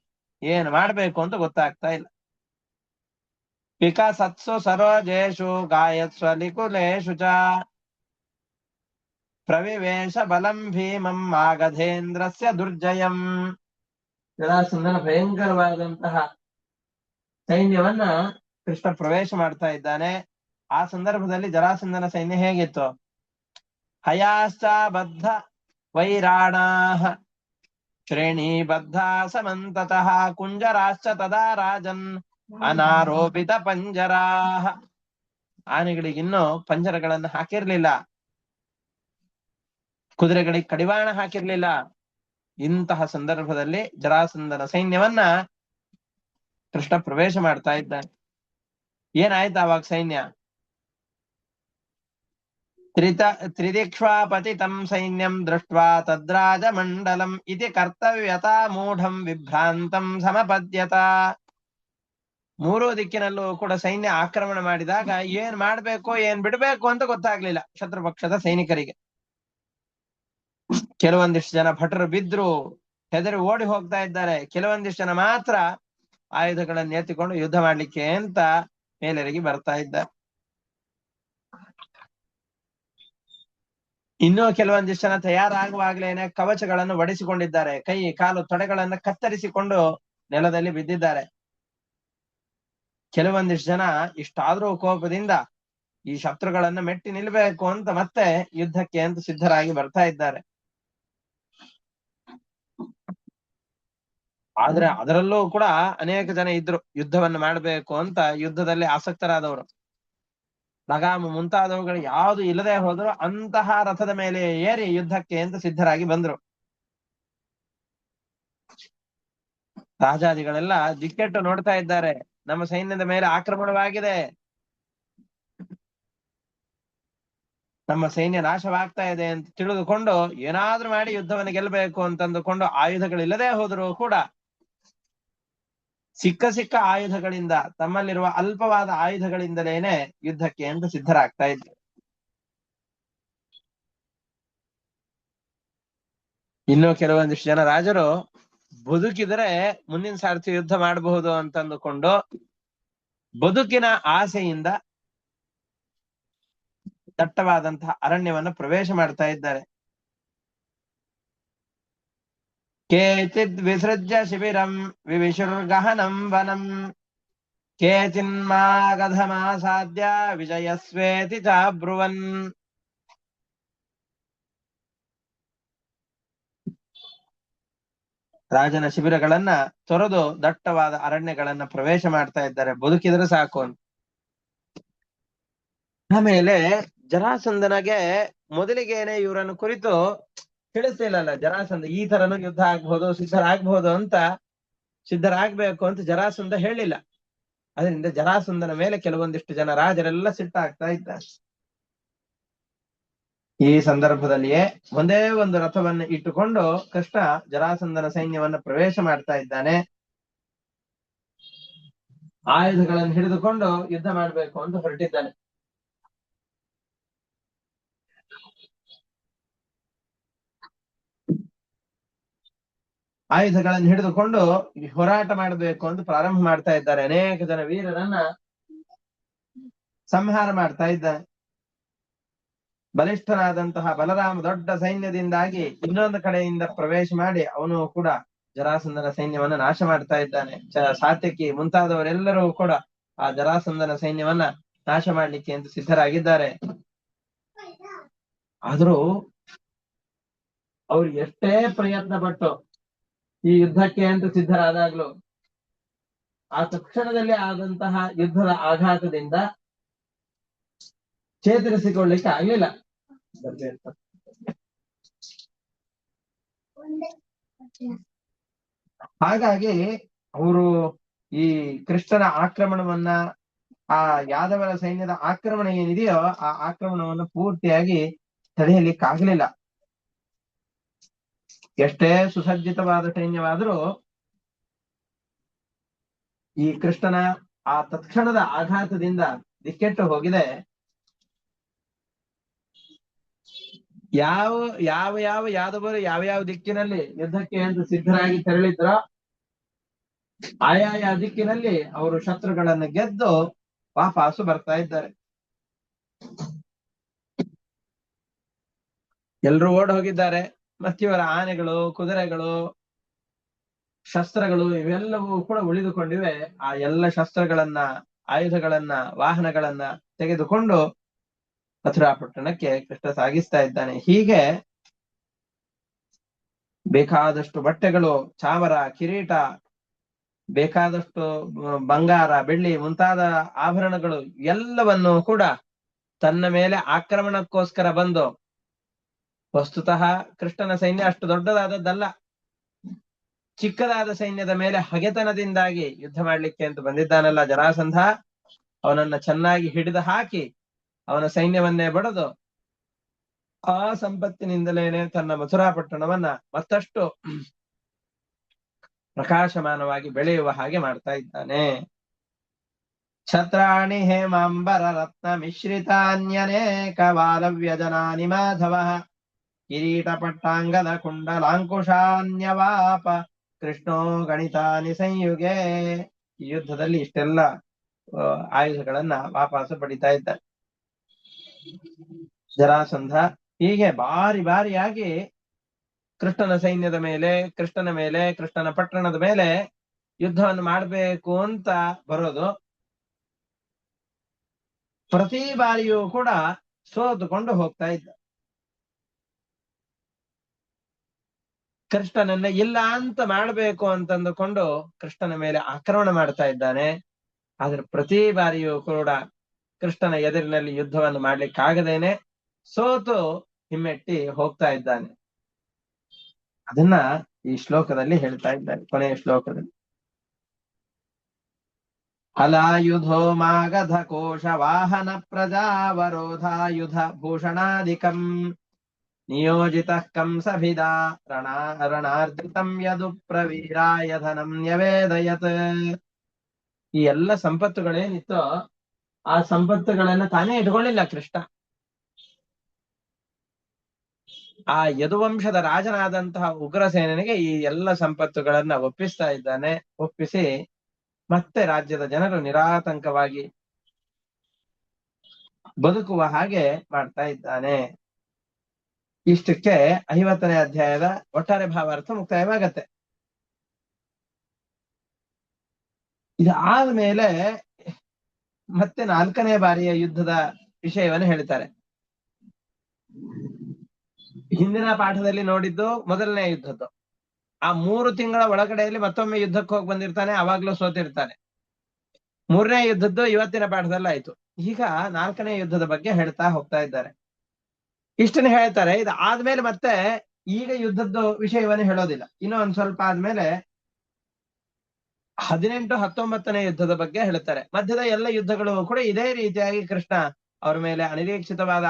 ಏನ್ ಮಾಡ್ಬೇಕು ಅಂತ ಗೊತ್ತಾಗ್ತಾ ಇಲ್ಲ. ವಿಕಸತ್ಸು ಸರೋಜೇಶು ಗಾಯತ್ಸ್ವ ಲಿಕುಲೇಶು ಚ ಪ್ರವಿವೇಶ ಬಲಂ ಭೀಮಂ ಮಾಗಧೇಂದ್ರಸ್ಯ ದುರ್ಜಯಂ. ಜರಾಸಂಧನ ಭಯಂಕರವಾದಂತಹ ಸೈನ್ಯವನ್ನ ಕೃಷ್ಣ ಪ್ರವೇಶ ಮಾಡ್ತಾ ಇದ್ದಾನೆ. ಆ ಸಂದರ್ಭದಲ್ಲಿ ಜರಾಸಂಧನ ಸೈನ್ಯ ಹೇಗಿತ್ತು? ಹಯಾಶ್ಚ ಬದ್ಧ ವೈರಾಣಾಃ ಶ್ರೇಣೀಬದ್ಧ ಸಮಂತತಃ ಕುಂಜರಾಶ್ಚ ತದಾ ರಾಜನ್ ಅನಾರೋಪಿತ ಪಂಜರಾಃ. ಆನೆಗಳಿಗಿನ್ನೂ ಪಂಜರಗಳನ್ನು ಹಾಕಿರ್ಲಿಲ್ಲ, ಕುದುರೆಗಳಿಗೆ ಕಡಿವಾಣ ಹಾಕಿರ್ಲಿಲ್ಲ. ಇಂತಹ ಸಂದರ್ಭದಲ್ಲಿ ಜರಾಸಂಧನ ಸೈನ್ಯವನ್ನ ಕೃಷ್ಣ ಪ್ರವೇಶ ಮಾಡ್ತಾ ಇದ್ದಾನೆ. ಏನಾಯ್ತು ಆವಾಗ ಸೈನ್ಯ? ತ್ರಿದಿಕ್ಷ್ವಾ ಪತಿತಂ ಸೈನ್ಯಂ ದೃಷ್ಟ್ವಾ ತದ್ರಾಜ ಮಂಡಲಂ ಇತಿ ಕರ್ತವ್ಯತಾ ಮೂಢಂ ವಿಭ್ರಾಂತಂ ಸಮಪದ್ಯತ. ಮೂರೂ ದಿಕ್ಕಿನಲ್ಲೂ ಕೂಡ ಸೈನ್ಯ ಆಕ್ರಮಣ ಮಾಡಿದಾಗ ಏನ್ ಮಾಡ್ಬೇಕು ಏನ್ ಬಿಡ್ಬೇಕು ಅಂತ ಗೊತ್ತಾಗ್ಲಿಲ್ಲ ಶತ್ರುಪಕ್ಷದ ಸೈನಿಕರಿಗೆ. ಕೆಲವೊಂದಿಷ್ಟು ಜನ ಭಟರು ಬಿದ್ರು, ಹೆದರಿ ಓಡಿ ಹೋಗ್ತಾ ಇದ್ದಾರೆ. ಕೆಲವೊಂದಿಷ್ಟು ಜನ ಮಾತ್ರ ಆಯುಧಗಳನ್ನು ಎತ್ತಿಕೊಂಡು ಯುದ್ಧ ಮಾಡ್ಲಿಕ್ಕೆ ಅಂತ ಮೇಲೆರಗಿ ಬರ್ತಾ ಇದ್ದಾರೆ. ಇನ್ನೂ ಕೆಲವೊಂದಿಷ್ಟು ಜನ ತಯಾರಾಗುವಾಗ್ಲೇನೆ ಕವಚಗಳನ್ನು ಒಡಿಸಿಕೊಂಡಿದ್ದಾರೆ, ಕೈ ಕಾಲು ತೊಡೆಗಳನ್ನ ಕತ್ತರಿಸಿಕೊಂಡು ನೆಲದಲ್ಲಿ ಬಿದ್ದಿದ್ದಾರೆ. ಕೆಲವೊಂದಿಷ್ಟು ಜನ ಇಷ್ಟಾದ್ರೂ ಕೋಪದಿಂದ ಈ ಶತ್ರುಗಳನ್ನ ಮೆಟ್ಟಿ ನಿಲ್ಬೇಕು ಅಂತ ಮತ್ತೆ ಯುದ್ಧಕ್ಕೆ ಅಂತ ಸಿದ್ಧರಾಗಿ ಬರ್ತಾ ಇದ್ದಾರೆ. ಆದ್ರೆ ಅದರಲ್ಲೂ ಕೂಡ ಅನೇಕ ಜನ ಇದ್ರು ಯುದ್ಧವನ್ನು ಮಾಡಬೇಕು ಅಂತ, ಯುದ್ಧದಲ್ಲಿ ಆಸಕ್ತರಾದವರು. ಲಗಾಮು ಮುಂತಾದವುಗಳು ಯಾವುದು ಇಲ್ಲದೆ ಹೋದ್ರು ಅಂತಹ ರಥದ ಮೇಲೆ ಏರಿ ಯುದ್ಧಕ್ಕೆ ಅಂತ ಸಿದ್ಧರಾಗಿ ಬಂದ್ರು. ರಾಜಾದಿಗಳೆಲ್ಲ ದಿಕ್ಕೆಟ್ಟು ನೋಡ್ತಾ ಇದ್ದಾರೆ, ನಮ್ಮ ಸೈನ್ಯದ ಮೇಲೆ ಆಕ್ರಮಣವಾಗಿದೆ, ನಮ್ಮ ಸೈನ್ಯ ನಾಶವಾಗ್ತಾ ಇದೆ ಅಂತ ತಿಳಿದುಕೊಂಡು ಏನಾದ್ರೂ ಮಾಡಿ ಯುದ್ಧವನ್ನು ಗೆಲ್ಲಬೇಕು ಅಂತಂದುಕೊಂಡು ಆಯುಧಗಳಿಲ್ಲದೆ ಹೋದರೂ ಕೂಡ ಸಿಕ್ಕ ಆಯುಧಗಳಿಂದ, ತಮ್ಮಲ್ಲಿರುವ ಅಲ್ಪವಾದ ಆಯುಧಗಳಿಂದಲೇನೆ ಯುದ್ಧಕ್ಕೆ ಅಂತ ಸಿದ್ಧರಾಗ್ತಾ ಇದ್ರು. ಇನ್ನು ಕೆಲವೊಂದಿಷ್ಟು ಜನ ರಾಜರು ಬದುಕಿದರೆ ಮುಂದಿನ ಸಾರ್ತಿ ಯುದ್ಧ ಮಾಡಬಹುದು ಅಂತಂದುಕೊಂಡು ಬದುಕಿನ ಆಸೆಯಿಂದ ದಟ್ಟವಾದಂತಹ ಅರಣ್ಯವನ್ನು ಪ್ರವೇಶ ಮಾಡ್ತಾ ಇದ್ದಾರೆ. ಕೇಚಿದ್ ವಿಸೃಜ್ಯ ಶಿಬಿರಂ ವಿವಿಶುರ್ಗಹನಂ ವನಂ ಕೇಚಿನ್ಮಾಗಧಮಾಸಾದ್ಯ ವಿಜಯಸ್ವೇತಿ ಚಾಬ್ರುವನ್. ರಾಜನ ಶಿಬಿರಗಳನ್ನ ತೊರೆದು ದಟ್ಟವಾದ ಅರಣ್ಯಗಳನ್ನ ಪ್ರವೇಶ ಮಾಡ್ತಾ ಇದ್ದಾರೆ, ಬದುಕಿದ್ರೆ ಸಾಕು ಅಂತ. ಆಮೇಲೆ ಜರಾಸಂಧನಿಗೆ ಮೊದಲಿಗೇನೆ ಇವರನ್ನು ಕುರಿತು ತಿಳಿಸ್ಲಿಲ್ಲಲ್ಲ, ಜರಾಸಂಧ ಈ ತರನು ಯುದ್ಧ ಆಗ್ಬಹುದು, ಸಿದ್ಧರಾಗ್ಬಹುದು ಅಂತ, ಸಿದ್ಧರಾಗ್ಬೇಕು ಅಂತ ಜರಾಸಂಧ ಹೇಳಿಲ್ಲ. ಅದರಿಂದ ಜರಾಸಂಧನ ಮೇಲೆ ಕೆಲವೊಂದಿಷ್ಟು ಜನ ರಾಜರೆಲ್ಲ ಸಿಟ್ಟಾಗ್ತಾ ಇದ್ದಾರೆ. ಈ ಸಂದರ್ಭದಲ್ಲಿಯೇ ಒಂದೇ ಒಂದು ರಥವನ್ನು ಇಟ್ಟುಕೊಂಡು ಕೃಷ್ಣ ಜರಾಸಂಧನ ಸೈನ್ಯವನ್ನು ಪ್ರವೇಶ ಮಾಡ್ತಾ ಇದ್ದಾನೆ. ಆಯುಧಗಳನ್ನು ಹಿಡಿದುಕೊಂಡು ಯುದ್ಧ ಮಾಡಬೇಕು ಅಂತ ಹೊರಟಿದ್ದಾನೆ. ಆಯುಧಗಳನ್ನು ಹಿಡಿದುಕೊಂಡು ಹೋರಾಟ ಮಾಡಬೇಕು ಅಂತ ಪ್ರಾರಂಭ ಮಾಡ್ತಾ ಇದ್ದಾರೆ. ಅನೇಕ ಜನ ವೀರರನ್ನ ಸಂಹಾರ ಮಾಡ್ತಾ ಇದ್ದಾನೆ. ಬಲಿಷ್ಠನಾದಂತಹ ಬಲರಾಮ ದೊಡ್ಡ ಸೈನ್ಯದಿಂದಾಗಿ ಇನ್ನೊಂದು ಕಡೆಯಿಂದ ಪ್ರವೇಶ ಮಾಡಿ ಅವನು ಕೂಡ ಜರಾಸಂಧನ ಸೈನ್ಯವನ್ನ ನಾಶ ಮಾಡ್ತಾ ಇದ್ದಾನೆ. ಸಾತ್ಯಕಿ ಮುಂತಾದವರೆಲ್ಲರೂ ಕೂಡ ಆ ಜರಾಸಂಧನ ಸೈನ್ಯವನ್ನ ನಾಶ ಮಾಡ್ಲಿಕ್ಕೆ ಅಂತ ಸಿದ್ಧರಾಗಿದ್ದಾರೆ. ಆದ್ರೂ ಅವ್ರು ಎಷ್ಟೇ ಪ್ರಯತ್ನ ಪಟ್ಟು ಈ ಯುದ್ಧಕ್ಕೆ ಅಂತ ಸಿದ್ಧರಾದಾಗ್ಲು ಆ ತಕ್ಷಣದಲ್ಲಿ ಆದಂತಹ ಯುದ್ಧದ ಆಘಾತದಿಂದ ಚೇತರಿಸಿಕೊಳ್ಳಿಕ್ಕೆ ಆಗ್ಲಿಲ್ಲ. ಹಾಗಾಗಿ ಅವರು ಈ ಕೃಷ್ಣನ ಆಕ್ರಮಣವನ್ನ, ಆ ಯಾದವರ ಸೈನ್ಯದ ಆಕ್ರಮಣ ಏನಿದೆಯೋ ಆ ಆಕ್ರಮಣವನ್ನು ಪೂರ್ತಿಯಾಗಿ ತಡೆಯಲಿಕ್ಕಾಗಲಿಲ್ಲ. ಎಷ್ಟೇ ಸುಸಜ್ಜಿತವಾದ ಸೈನ್ಯವಾದರೂ ಈ ಕೃಷ್ಣನ ಆ ತತ್ಕ್ಷಣದ ಆಘಾತದಿಂದ ದಿಕ್ಕೆಟ್ಟು ಹೋಗಿದೆ. ಯಾವ ಯಾದವರು ಯಾವ ದಿಕ್ಕಿನಲ್ಲಿ ಯುದ್ಧಕ್ಕೆ ಎಂದು ಸಿದ್ಧರಾಗಿ ತೆರಳಿದ್ರೋ ಆಯಾಯ ದಿಕ್ಕಿನಲ್ಲಿ ಅವರು ಶತ್ರುಗಳನ್ನು ಗೆದ್ದು ವಾಪಸ್ಸು ಬರ್ತಾ ಇದ್ದಾರೆ. ಎಲ್ರೂ ಓಡ್ ಹೋಗಿದ್ದಾರೆ. ಮತ್ತಿವರ ಆನೆಗಳು, ಕುದುರೆಗಳು, ಶಸ್ತ್ರಗಳು ಇವೆಲ್ಲವೂ ಕೂಡ ಉಳಿದುಕೊಂಡಿವೆ. ಆ ಎಲ್ಲ ಶಸ್ತ್ರಗಳನ್ನ, ಆಯುಧಗಳನ್ನ, ವಾಹನಗಳನ್ನ ತೆಗೆದುಕೊಂಡು ಮಥುರಾ ಪಟ್ಟಣಕ್ಕೆ ಕೃಷ್ಣ ಸಾಗಿಸ್ತಾ ಇದ್ದಾನೆ. ಹೀಗೆ ಬೇಕಾದಷ್ಟು ಬಟ್ಟೆಗಳು, ಚಾಮರ, ಕಿರೀಟ, ಬೇಕಾದಷ್ಟು ಬಂಗಾರ, ಬೆಳ್ಳಿ ಮುಂತಾದ ಆಭರಣಗಳು ಎಲ್ಲವನ್ನೂ ಕೂಡ ತನ್ನ ಮೇಲೆ ಆಕ್ರಮಣಕ್ಕೋಸ್ಕರ ಬಂದು, ವಸ್ತುತಃ ಕೃಷ್ಣನ ಸೈನ್ಯ ಅಷ್ಟು ದೊಡ್ಡದಾದದ್ದಲ್ಲ, ಚಿಕ್ಕದಾದ ಸೈನ್ಯದ ಮೇಲೆ ಹಗೆತನದಿಂದಾಗಿ ಯುದ್ಧ ಮಾಡ್ಲಿಕ್ಕೆ ಅಂತ ಬಂದಿದ್ದಾನಲ್ಲ ಜರಾಸಂಧ, ಅವನನ್ನ ಚೆನ್ನಾಗಿ ಹಿಡಿದು ಹಾಕಿ ಅವನ ಸೈನ್ಯವನ್ನೇ ಬಡದು ಆ ಸಂಪತ್ತಿನಿಂದಲೇನೆ ತನ್ನ ಮಥುರಾ ಪಟ್ಟಣವನ್ನ ಮತ್ತಷ್ಟು ಪ್ರಕಾಶಮಾನವಾಗಿ ಬೆಳೆಯುವ ಹಾಗೆ ಮಾಡ್ತಾ ಇದ್ದಾನೆ. ಛತ್ರಾಣಿ ಹೇಮಾಂಬರ ರತ್ನ ಮಿಶ್ರಿತಾನ್ಯನೇಕ ವಾಲವ್ಯಜನಾನಿ ಮಾಧವ ಕಿರೀಟ ಪಟ್ಟಾಂಗದ ಕುಂಡಲಾಂಕುಶಾನ್ಯವಾಪ ಕೃಷ್ಣೋ ಗಣಿತಾನಿ ಸಂಯುಗೆ. ಈ ಯುದ್ಧದಲ್ಲಿ ಇಷ್ಟೆಲ್ಲ ಆಯುಧಗಳನ್ನ ವಾಪಸ್ ಪಡಿತಾ ಇದ್ದಾನೆ ಜರಾಸಂಧ. ಹೀಗೆ ಬಾರಿಯಾಗಿ ಕೃಷ್ಣನ ಸೈನ್ಯದ ಮೇಲೆ, ಕೃಷ್ಣನ ಪಟ್ಟಣದ ಮೇಲೆ ಯುದ್ಧವನ್ನು ಮಾಡಬೇಕು ಅಂತ ಬರೋದು. ಪ್ರತಿ ಬಾರಿಯೂ ಕೂಡ ಸೋತುಕೊಂಡು ಹೋಗ್ತಾ ಇದ್ದ. ಕೃಷ್ಣನನ್ನ ಇಲ್ಲ ಅಂತ ಮಾಡಬೇಕು ಅಂತಂದುಕೊಂಡು ಕೃಷ್ಣನ ಮೇಲೆ ಆಕ್ರಮಣ ಮಾಡ್ತಾ ಇದ್ದಾನೆ. ಆದ್ರೆ ಪ್ರತಿ ಬಾರಿಯೂ ಕೂಡ ಕೃಷ್ಣನ ಎದುರಿನಲ್ಲಿ ಯುದ್ಧವನ್ನು ಮಾಡ್ಲಿಕ್ಕಾಗದೇನೆ ಸೋತು ಹಿಮ್ಮೆಟ್ಟಿ ಹೋಗ್ತಾ ಇದ್ದಾನೆ. ಅದನ್ನ ಈ ಶ್ಲೋಕದಲ್ಲಿ ಹೇಳ್ತಾ ಇದ್ದಾರೆ, ಕೊನೆಯ ಶ್ಲೋಕದಲ್ಲಿ. ಹಲಾಯುಧೋ ಮಾಗಧ ಕೋಶ ವಾಹನ ಪ್ರಜಾವರೋಧಾಯುಧ ಭೂಷಣಾಧಿಕಂ ನಿಯೋಜಿತ ಕಂಸಭಿದಾ ರಣಾರ್ಜಿತಂ ಯದು ಪ್ರವೀರಾಯ ಧನಂ ನ್ಯವೇದಯತ್. ಈ ಎಲ್ಲ ಸಂಪತ್ತುಗಳೇನಿತ್ತೋ ಆ ಸಂಪತ್ತುಗಳನ್ನ ತಾನೇ ಇಟ್ಕೊಳ್ಳಿಲ್ಲ ಕೃಷ್ಣ. ಆ ಯದುವಂಶದ ರಾಜನಾದಂತಹ ಉಗ್ರಸೇನಿಗೆ ಈ ಎಲ್ಲ ಸಂಪತ್ತುಗಳನ್ನ ಒಪ್ಪಿಸ್ತಾ ಇದ್ದಾನೆ. ಒಪ್ಪಿಸಿ ಮತ್ತೆ ರಾಜ್ಯದ ಜನರು ನಿರಾತಂಕವಾಗಿ ಬದುಕುವ ಹಾಗೆ ಮಾಡ್ತಾ ಇದ್ದಾನೆ. ಇಷ್ಟಕ್ಕೆ 50ನೇ ಅಧ್ಯಾಯದ ಒಟ್ಟಾರೆ ಭಾವಾರ್ಥ ಮುಕ್ತಾಯವಾಗತ್ತೆ. ಇದಾದ್ಮೇಲೆ ಮತ್ತೆ 4ನೇ ಬಾರಿಯ ಯುದ್ಧದ ವಿಷಯವನ್ನು ಹೇಳ್ತಾರೆ. ಹಿಂದಿನ ಪಾಠದಲ್ಲಿ ನೋಡಿದ್ದು ಮೊದಲನೇ ಯುದ್ಧದ್ದು. ಆ 3 ತಿಂಗಳ ಒಳಗಡೆಯಲ್ಲಿ ಮತ್ತೊಮ್ಮೆ ಯುದ್ಧಕ್ಕೆ ಹೋಗಿ ಬಂದಿರ್ತಾನೆ, ಅವಾಗ್ಲೂ ಸೋತಿರ್ತಾನೆ. 3ನೇ ಯುದ್ಧದ್ದು ಇವತ್ತಿನ ಪಾಠದಲ್ಲಿ ಆಯ್ತು. ಈಗ 4ನೇ ಯುದ್ಧದ ಬಗ್ಗೆ ಹೇಳ್ತಾ ಹೋಗ್ತಾ ಇದ್ದಾರೆ. ಇಷ್ಟನ್ನು ಹೇಳ್ತಾರೆ. ಇದು ಆದ್ಮೇಲೆ ಮತ್ತೆ ಈಗ ಯುದ್ಧದ್ದು ವಿಷಯವನ್ನು ಹೇಳೋದಿಲ್ಲ. ಇನ್ನೂ ಒಂದ್ ಸ್ವಲ್ಪ ಆದ್ಮೇಲೆ 18, 19ನೇ ಯುದ್ಧದ ಬಗ್ಗೆ ಹೇಳ್ತಾರೆ. ಮಧ್ಯದ ಎಲ್ಲ ಯುದ್ಧಗಳು ಕೂಡ ಇದೇ ರೀತಿಯಾಗಿ ಕೃಷ್ಣ ಅವ್ರ ಮೇಲೆ ಅನಿರೀಕ್ಷಿತವಾದ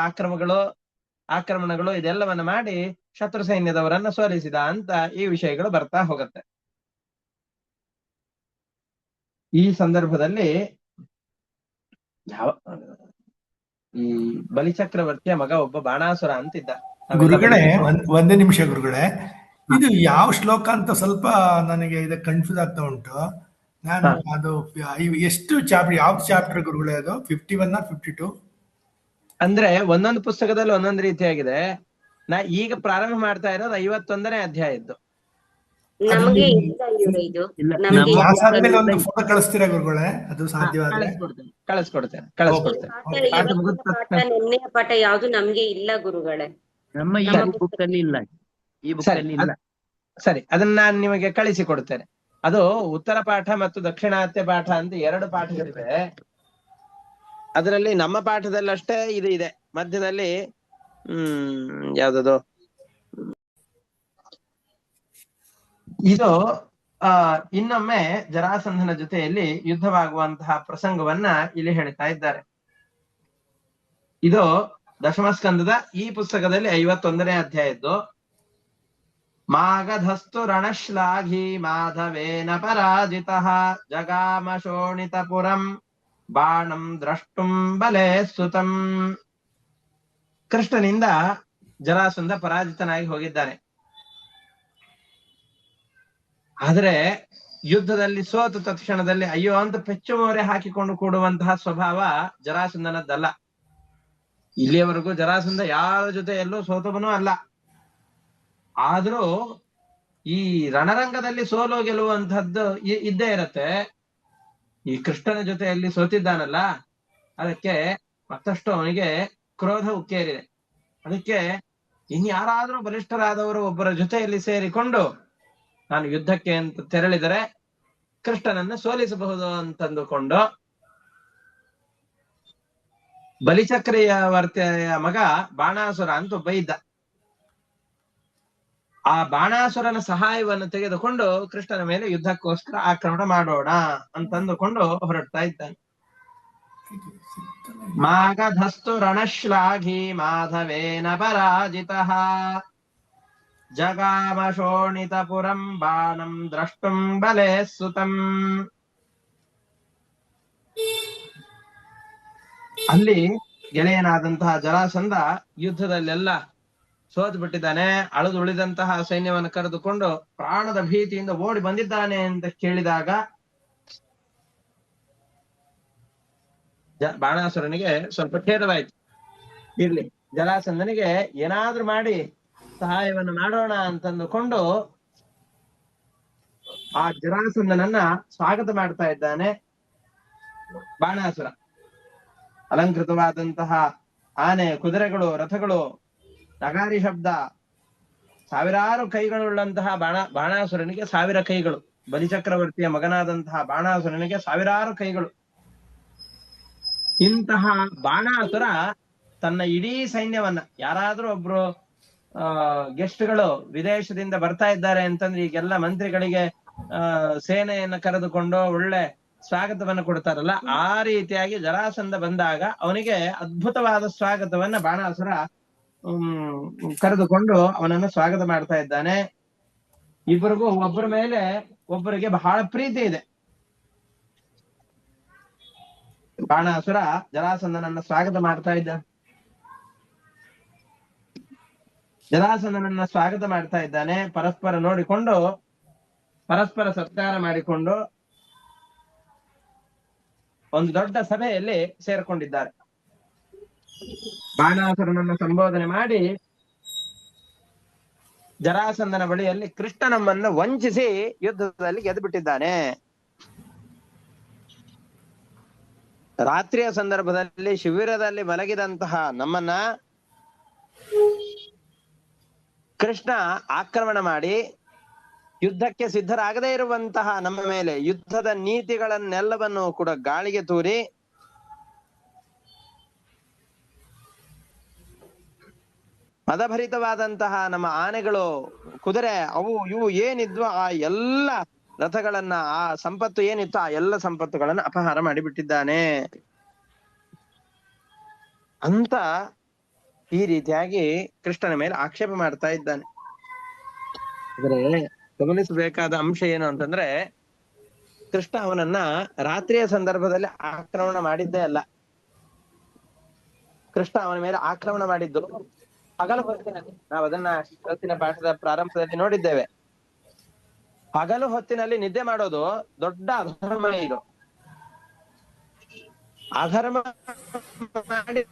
ಆಕ್ರಮಣಗಳು ಇದೆಲ್ಲವನ್ನ ಮಾಡಿ ಶತ್ರು ಸೈನ್ಯದವರನ್ನ ಸೋಲಿಸಿದ ಅಂತ ಈ ವಿಷಯಗಳು ಬರ್ತಾ ಹೋಗುತ್ತೆ. ಈ ಸಂದರ್ಭದಲ್ಲಿ ಈ ಬಲಿಚಕ್ರವರ್ತಿಯ ಮಗ ಒಬ್ಬ ಬಾಣಾಸುರ ಅಂತಿದ್ದ. ಗುರುಗಳೇ, ಒಂದೇ ನಿಮಿಷ ಗುರುಗಳೇ, ಇದು ಯಾವ ಶ್ಲೋಕ ಅಂತ ಸ್ವಲ್ಪ ನನಗೆ ಇದು ಕನ್ಫ್ಯೂಸ್ ಆಗ್ತಾ ಉಂಟು. ನಾನು ಅದು ಎಷ್ಟು ಚಾಪ್ಟರ್, ಯಾವ ಚಾಪ್ಟರ್ ಗುರುಗಳೇ ಅದು? 51 or 52? ಅಂದ್ರೆ ಒಂದೊಂದು ಪುಸ್ತಕದಲ್ಲಿ ಒಂದೊಂದು ರೀತಿಯಾಗಿದೆ. ನಾ ಈಗ ಪ್ರಾರಂಭ ಮಾಡ್ತಾ ಇರೋದು 51ನೇ ಅಧ್ಯಾಯದ್ದು. ಒಂದು ಫೋಟೋ ಕಳಿಸ್ತೀರಾ ಗುರುಗಳೇ? ಅದು ಸಾಧ್ಯವಾದ್ರೆ ಕಳಿಸ್ಕೊಡ್ತೇನೆ. ಪಾಠ ಯಾವ್ದು ನಮ್ಗೆ ಇಲ್ಲ ಗುರುಗಳೇ, ನಮ್ಮ ಈ ಬುಕ್ ಅಲ್ಲಿ ಇಲ್ಲ. ಈ ಬುಕ್ ಅಲ್ಲಿ ಇಲ್ಲ. ಸರಿ, ಅದನ್ನ ನಾನು ನಿಮಗೆ ಕಳಿಸಿ ಕೊಡ್ತೇನೆ. ಅದು ಉತ್ತರ ಪಾಠ ಮತ್ತು ದಕ್ಷಿಣಾತ್ಯ ಪಾಠ ಅಂತ 2 ಪಾಠಗಳಿವೆ. ಅದರಲ್ಲಿ ನಮ್ಮ ಪಾಠದಲ್ಲಷ್ಟೇ ಇದು ಇದೆ. ಮಧ್ಯದಲ್ಲಿ ಯಾವ್ದದು ಇದು ಇನ್ನೊಮ್ಮೆ ಜರಾಸಂಧನ ಜೊತೆಯಲ್ಲಿ ಯುದ್ಧವಾಗುವಂತಹ ಪ್ರಸಂಗವನ್ನ ಇಲ್ಲಿ ಹೇಳ್ತಾ ಇದ್ದಾರೆ. ಇದು ದಶಮಸ್ಕಂದದ ಈ ಪುಸ್ತಕದಲ್ಲಿ 51ನೇ ಅಧ್ಯಾಯದ್ದು. ಮಾಗಧಸ್ತು ರಣಶ್ಲಾಘಿ ಮಾಧವೇನ ಪರಾಜಿತಃ ಜಗಾಮ ಶೋಣಿತಪುರಂ ಬಾಣಂ ದ್ರಷ್ಟುಂ ಬಲೆ ಸುತಂ. ಕೃಷ್ಣನಿಂದ ಜರಾಸಂಧ ಪರಾಜಿತನಾಗಿ ಹೋಗಿದ್ದಾನೆ. ಆದ್ರೆ ಯುದ್ಧದಲ್ಲಿ ಸೋತ ತಕ್ಷಣದಲ್ಲಿ ಅಯ್ಯೋ ಅಂತ ಪೆಚ್ಚು ಮೋರೆ ಹಾಕಿಕೊಂಡು ಕೂಡುವಂತಹ ಸ್ವಭಾವ ಜರಾಸಂಧನದ್ದಲ್ಲ. ಇಲ್ಲಿಯವರೆಗೂ ಜರಾಸಂಧ ಯಾರ ಜೊತೆಯಲ್ಲೂ ಸೋತವನೂ ಅಲ್ಲ. ಆದ್ರೂ ಈ ರಣರಂಗದಲ್ಲಿ ಸೋಲು ಗೆಲ್ಲುವಂತಹದ್ದು ಇದ್ದೇ ಇರತ್ತೆ. ಈ ಕೃಷ್ಣನ ಜೊತೆಯಲ್ಲಿ ಸೋತಿದ್ದಾನಲ್ಲ, ಅದಕ್ಕೆ ಮತ್ತಷ್ಟು ಅವನಿಗೆ ಕ್ರೋಧ ಉಕ್ಕೇರಿದೆ. ಅದಕ್ಕೆ ಇನ್ಯಾರಾದ್ರೂ ಬಲಿಷ್ಠರಾದವರು ಒಬ್ಬರ ಜೊತೆಯಲ್ಲಿ ಸೇರಿಕೊಂಡು ನಾನು ಯುದ್ಧಕ್ಕೆ ಅಂತ ತೆರಳಿದರೆ ಕೃಷ್ಣನನ್ನು ಸೋಲಿಸಬಹುದು ಅಂತಂದುಕೊಂಡು ಬಲಿಚಕ್ರವರ್ತಿಯ ಮಗ ಬಾಣಾಸುರ ಅಂತ ಒಬ್ಬ ಇದ್ದ. ಆ ಬಾಣಾಸುರನ ಸಹಾಯವನ್ನು ತೆಗೆದುಕೊಂಡು ಕೃಷ್ಣನ ಮೇಲೆ ಯುದ್ಧಕ್ಕೋಸ್ಕರ ಆಕ್ರಮಣ ಮಾಡೋಣ ಅಂತಂದುಕೊಂಡು ಹೊರಡ್ತಾ ಇದ್ದಾನೆ. ಮಾಗಧಸ್ತು ರಣಶ್ಲಾಘಿ ಮಾಧವೇನ ಪರಾಜಿತಃ ಜಗಾಮ ಶೋಣಿತಪುರಂ ಬಾಣಂ ದ್ರಷ್ಟುಂ ಬಲೆ ಸುತಂ. ಅಲ್ಲಿ ಗೆಳೆಯನಾದಂತಹ ಜರಾಸಂಧ ಯುದ್ಧದಲ್ಲೆಲ್ಲ ಸೋತು ಬಿಟ್ಟಿದ್ದಾನೆ. ಅಳದು ಉಳಿದಂತಹ ಸೈನ್ಯವನ್ನು ಕರೆದುಕೊಂಡು ಪ್ರಾಣದ ಭೀತಿಯಿಂದ ಓಡಿ ಬಂದಿದ್ದಾನೆ ಅಂತ ಕೇಳಿದಾಗ ಬಾಣಾಸುರನಿಗೆ ಸ್ವಲ್ಪ ಖೇದವಾಯ್ತು. ಇರ್ಲಿ, ಜರಾಸಂಧನಿಗೆ ಏನಾದ್ರೂ ಮಾಡಿ ಸಹಾಯವನ್ನು ಮಾಡೋಣ ಅಂತಂದುಕೊಂಡು ಆ ಜರಾಸಂಧನನ್ನ ಸ್ವಾಗತ ಮಾಡ್ತಾ ಇದ್ದಾನೆ ಬಾಣಾಸುರ. ಅಲಂಕೃತವಾದಂತಹ ಆನೆ, ಕುದುರೆಗಳು, ರಥಗಳು, ನಗಾರಿ ಶಬ್ದ, ಸಾವಿರಾರು ಕೈಗಳುಳ್ಳಂತಹ ಬಾಣಾಸುರನಿಗೆ 1000 ಕೈಗಳು. ಬಲಿಚಕ್ರವರ್ತಿಯ ಮಗನಾದಂತಹ ಬಾಣಾಸುರನಿಗೆ 1000 ಕೈಗಳು. ಇಂತಹ ಬಾಣಾಸುರ ತನ್ನ ಇಡೀ ಸೈನ್ಯವನ್ನ, ಯಾರಾದ್ರೂ ಒಬ್ರು ಗೆಸ್ಟ್ಗಳು ವಿದೇಶದಿಂದ ಬರ್ತಾ ಇದ್ದಾರೆ ಅಂತಂದ್ರೆ ಈಗೆಲ್ಲ ಮಂತ್ರಿಗಳಿಗೆ ಸೇನೆಯನ್ನ ಕರೆದುಕೊಂಡು ಒಳ್ಳೆ ಸ್ವಾಗತವನ್ನ ಕೊಡ್ತಾರಲ್ಲ, ಆ ರೀತಿಯಾಗಿ ಜರಾಸಂಧ ಬಂದಾಗ ಅವನಿಗೆ ಅದ್ಭುತವಾದ ಸ್ವಾಗತವನ್ನ ಬಾಣಾಸುರ ಕರೆದುಕೊಂಡು ಅವನನ್ನು ಸ್ವಾಗತ ಮಾಡ್ತಾ ಇದ್ದಾನೆ. ಇಬ್ಬರಿಗೂ ಒಬ್ಬರ ಮೇಲೆ ಒಬ್ಬರಿಗೆ ಬಹಳ ಪ್ರೀತಿ ಇದೆ. ಬಾಣಾಸುರ ಜರಾಸಂಧನನ್ನ ಸ್ವಾಗತ ಮಾಡ್ತಾ ಇದ್ದ. ಜರಾಸಂಧನನ್ನ ಸ್ವಾಗತ ಮಾಡ್ತಾ ಇದ್ದಾನೆ. ಪರಸ್ಪರ ನೋಡಿಕೊಂಡು, ಪರಸ್ಪರ ಸತ್ಕಾರ ಮಾಡಿಕೊಂಡು ಒಂದು ದೊಡ್ಡ ಸಭೆಯಲ್ಲಿ ಸೇರ್ಕೊಂಡಿದ್ದಾರೆ. ಬಾಣಾಸುರನನ್ನ ಸಂಬೋಧನೆ ಮಾಡಿ ಜರಾಸಂಧನ ಬಳಿಯಲ್ಲಿ ಕೃಷ್ಣ ನಮ್ಮನ್ನು ವಂಚಿಸಿ ಯುದ್ಧದಲ್ಲಿ ಗೆದ್ದು ಬಿಟ್ಟಿದ್ದಾನೆ. ರಾತ್ರಿಯ ಸಂದರ್ಭದಲ್ಲಿ ಶಿಬಿರದಲ್ಲಿ ಮಲಗಿದಂತಹ ನಮ್ಮನ್ನ ಕೃಷ್ಣ ಆಕ್ರಮಣ ಮಾಡಿ ಯುದ್ಧಕ್ಕೆ ಸಿದ್ಧರಾಗದೇ ಇರುವಂತಹ ನಮ್ಮ ಮೇಲೆ ಯುದ್ಧದ ನೀತಿಗಳನ್ನೆಲ್ಲವನ್ನು ಕೂಡ ಗಾಳಿಗೆ ತೂರಿ ಮದಭರಿತವಾದಂತಹ ನಮ್ಮ ಆನೆಗಳು, ಕುದುರೆ, ಅವು ಇವು ಏನಿದ್ವು ಆ ಎಲ್ಲ ರಥಗಳನ್ನ, ಆ ಸಂಪತ್ತು ಏನಿತ್ತು ಆ ಎಲ್ಲ ಸಂಪತ್ತುಗಳನ್ನ ಅಪಹಾರ ಮಾಡಿಬಿಟ್ಟಿದ್ದಾನೆ ಅಂತ ಈ ರೀತಿಯಾಗಿ ಕೃಷ್ಣನ ಮೇಲೆ ಆಕ್ಷೇಪ ಮಾಡ್ತಾ ಇದ್ದಾನೆ. ಆದ್ರೆ ಗಮನಿಸಬೇಕಾದ ಅಂಶ ಏನು ಅಂತಂದ್ರೆ, ಕೃಷ್ಣ ಅವನನ್ನ ರಾತ್ರಿಯ ಸಂದರ್ಭದಲ್ಲಿ ಆಕ್ರಮಣ ಮಾಡಿದ್ದೇ ಅಲ್ಲ. ಕೃಷ್ಣ ಅವನ ಮೇಲೆ ಆಕ್ರಮಣ ಮಾಡಿದ್ದು ಹಗಲು ಹೊತ್ತಿನಲ್ಲಿ. ನಾವು ಅದನ್ನ ಇವತ್ತಿನ ಪಾಠದ ಪ್ರಾರಂಭದಲ್ಲಿ ನೋಡಿದ್ದೇವೆ. ಹಗಲು ಹೊತ್ತಿನಲ್ಲಿ ನಿದ್ದೆ ಮಾಡೋದು ದೊಡ್ಡ ಅಧರ್ಮ. ಇದು ಅಧರ್ಮ ಮಾಡಿ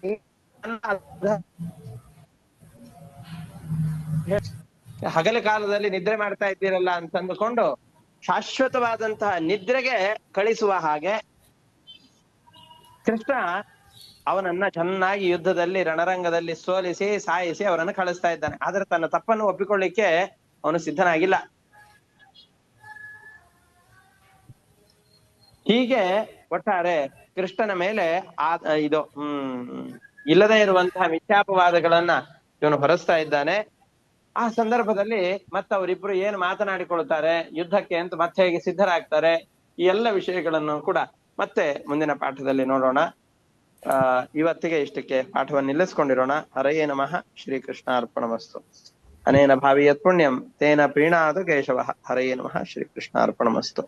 ಹಗಲ ಕಾಲದಲ್ಲಿ ನಿದ್ರೆ ಮಾಡ್ತಾ ಇದ್ದೀರಲ್ಲ ಅಂತಂದುಕೊಂಡು ಶಾಶ್ವತವಾದಂತಹ ನಿದ್ರೆಗೆ ಕಳಿಸುವ ಹಾಗೆ ಕೃಷ್ಣ ಅವನನ್ನ ಚೆನ್ನಾಗಿ ಯುದ್ಧದಲ್ಲಿ ರಣರಂಗದಲ್ಲಿ ಸೋಲಿಸಿ ಸಾಯಿಸಿ ಅವರನ್ನು ಕಳಿಸ್ತಾ ಇದ್ದಾನೆ. ಆದ್ರೆ ತನ್ನ ತಪ್ಪನ್ನು ಒಪ್ಪಿಕೊಳ್ಳಿಕ್ಕೆ ಅವನು ಸಿದ್ಧನಾಗಿಲ್ಲ. ಹೀಗೆ ಒಟ್ಟಾರೆ ಕೃಷ್ಣನ ಮೇಲೆ ಇದು ಇಲ್ಲದೇ ಇರುವಂತಹ ಮಿಥ್ಯಾಪವಾದಗಳನ್ನ ಇವನು ಹೊರಸ್ತಾ ಇದ್ದಾನೆ. ಆ ಸಂದರ್ಭದಲ್ಲಿ ಮತ್ತೆ ಅವರಿಬ್ರು ಏನು ಮಾತನಾಡಿಕೊಳ್ತಾರೆ, ಯುದ್ಧಕ್ಕೆ ಅಂತ ಮತ್ತೆ ಹೇಗೆ ಸಿದ್ಧರಾಗ್ತಾರೆ, ಈ ಎಲ್ಲ ವಿಷಯಗಳನ್ನು ಕೂಡ ಮತ್ತೆ ಮುಂದಿನ ಪಾಠದಲ್ಲಿ ನೋಡೋಣ. ಇವತ್ತಿಗೆ ಇಷ್ಟಕ್ಕೆ ಪಾಠವನ್ನು ನಿಲ್ಲಿಸ್ಕೊಂಡಿರೋಣ. ಹರಯೇ ನಮಃ. ಶ್ರೀಕೃಷ್ಣ ಅರ್ಪಣಮಸ್ತು. ಅನೇನ ಭಾವಿ ಯತ್ ಪುಣ್ಯಂ ತೇನ ಪ್ರೀಣಾದು ಕೇಶವ. ಹರಯೇ ನಮಃ. ಶ್ರೀಕೃಷ್ಣ ಅರ್ಪಣಮಸ್ತು.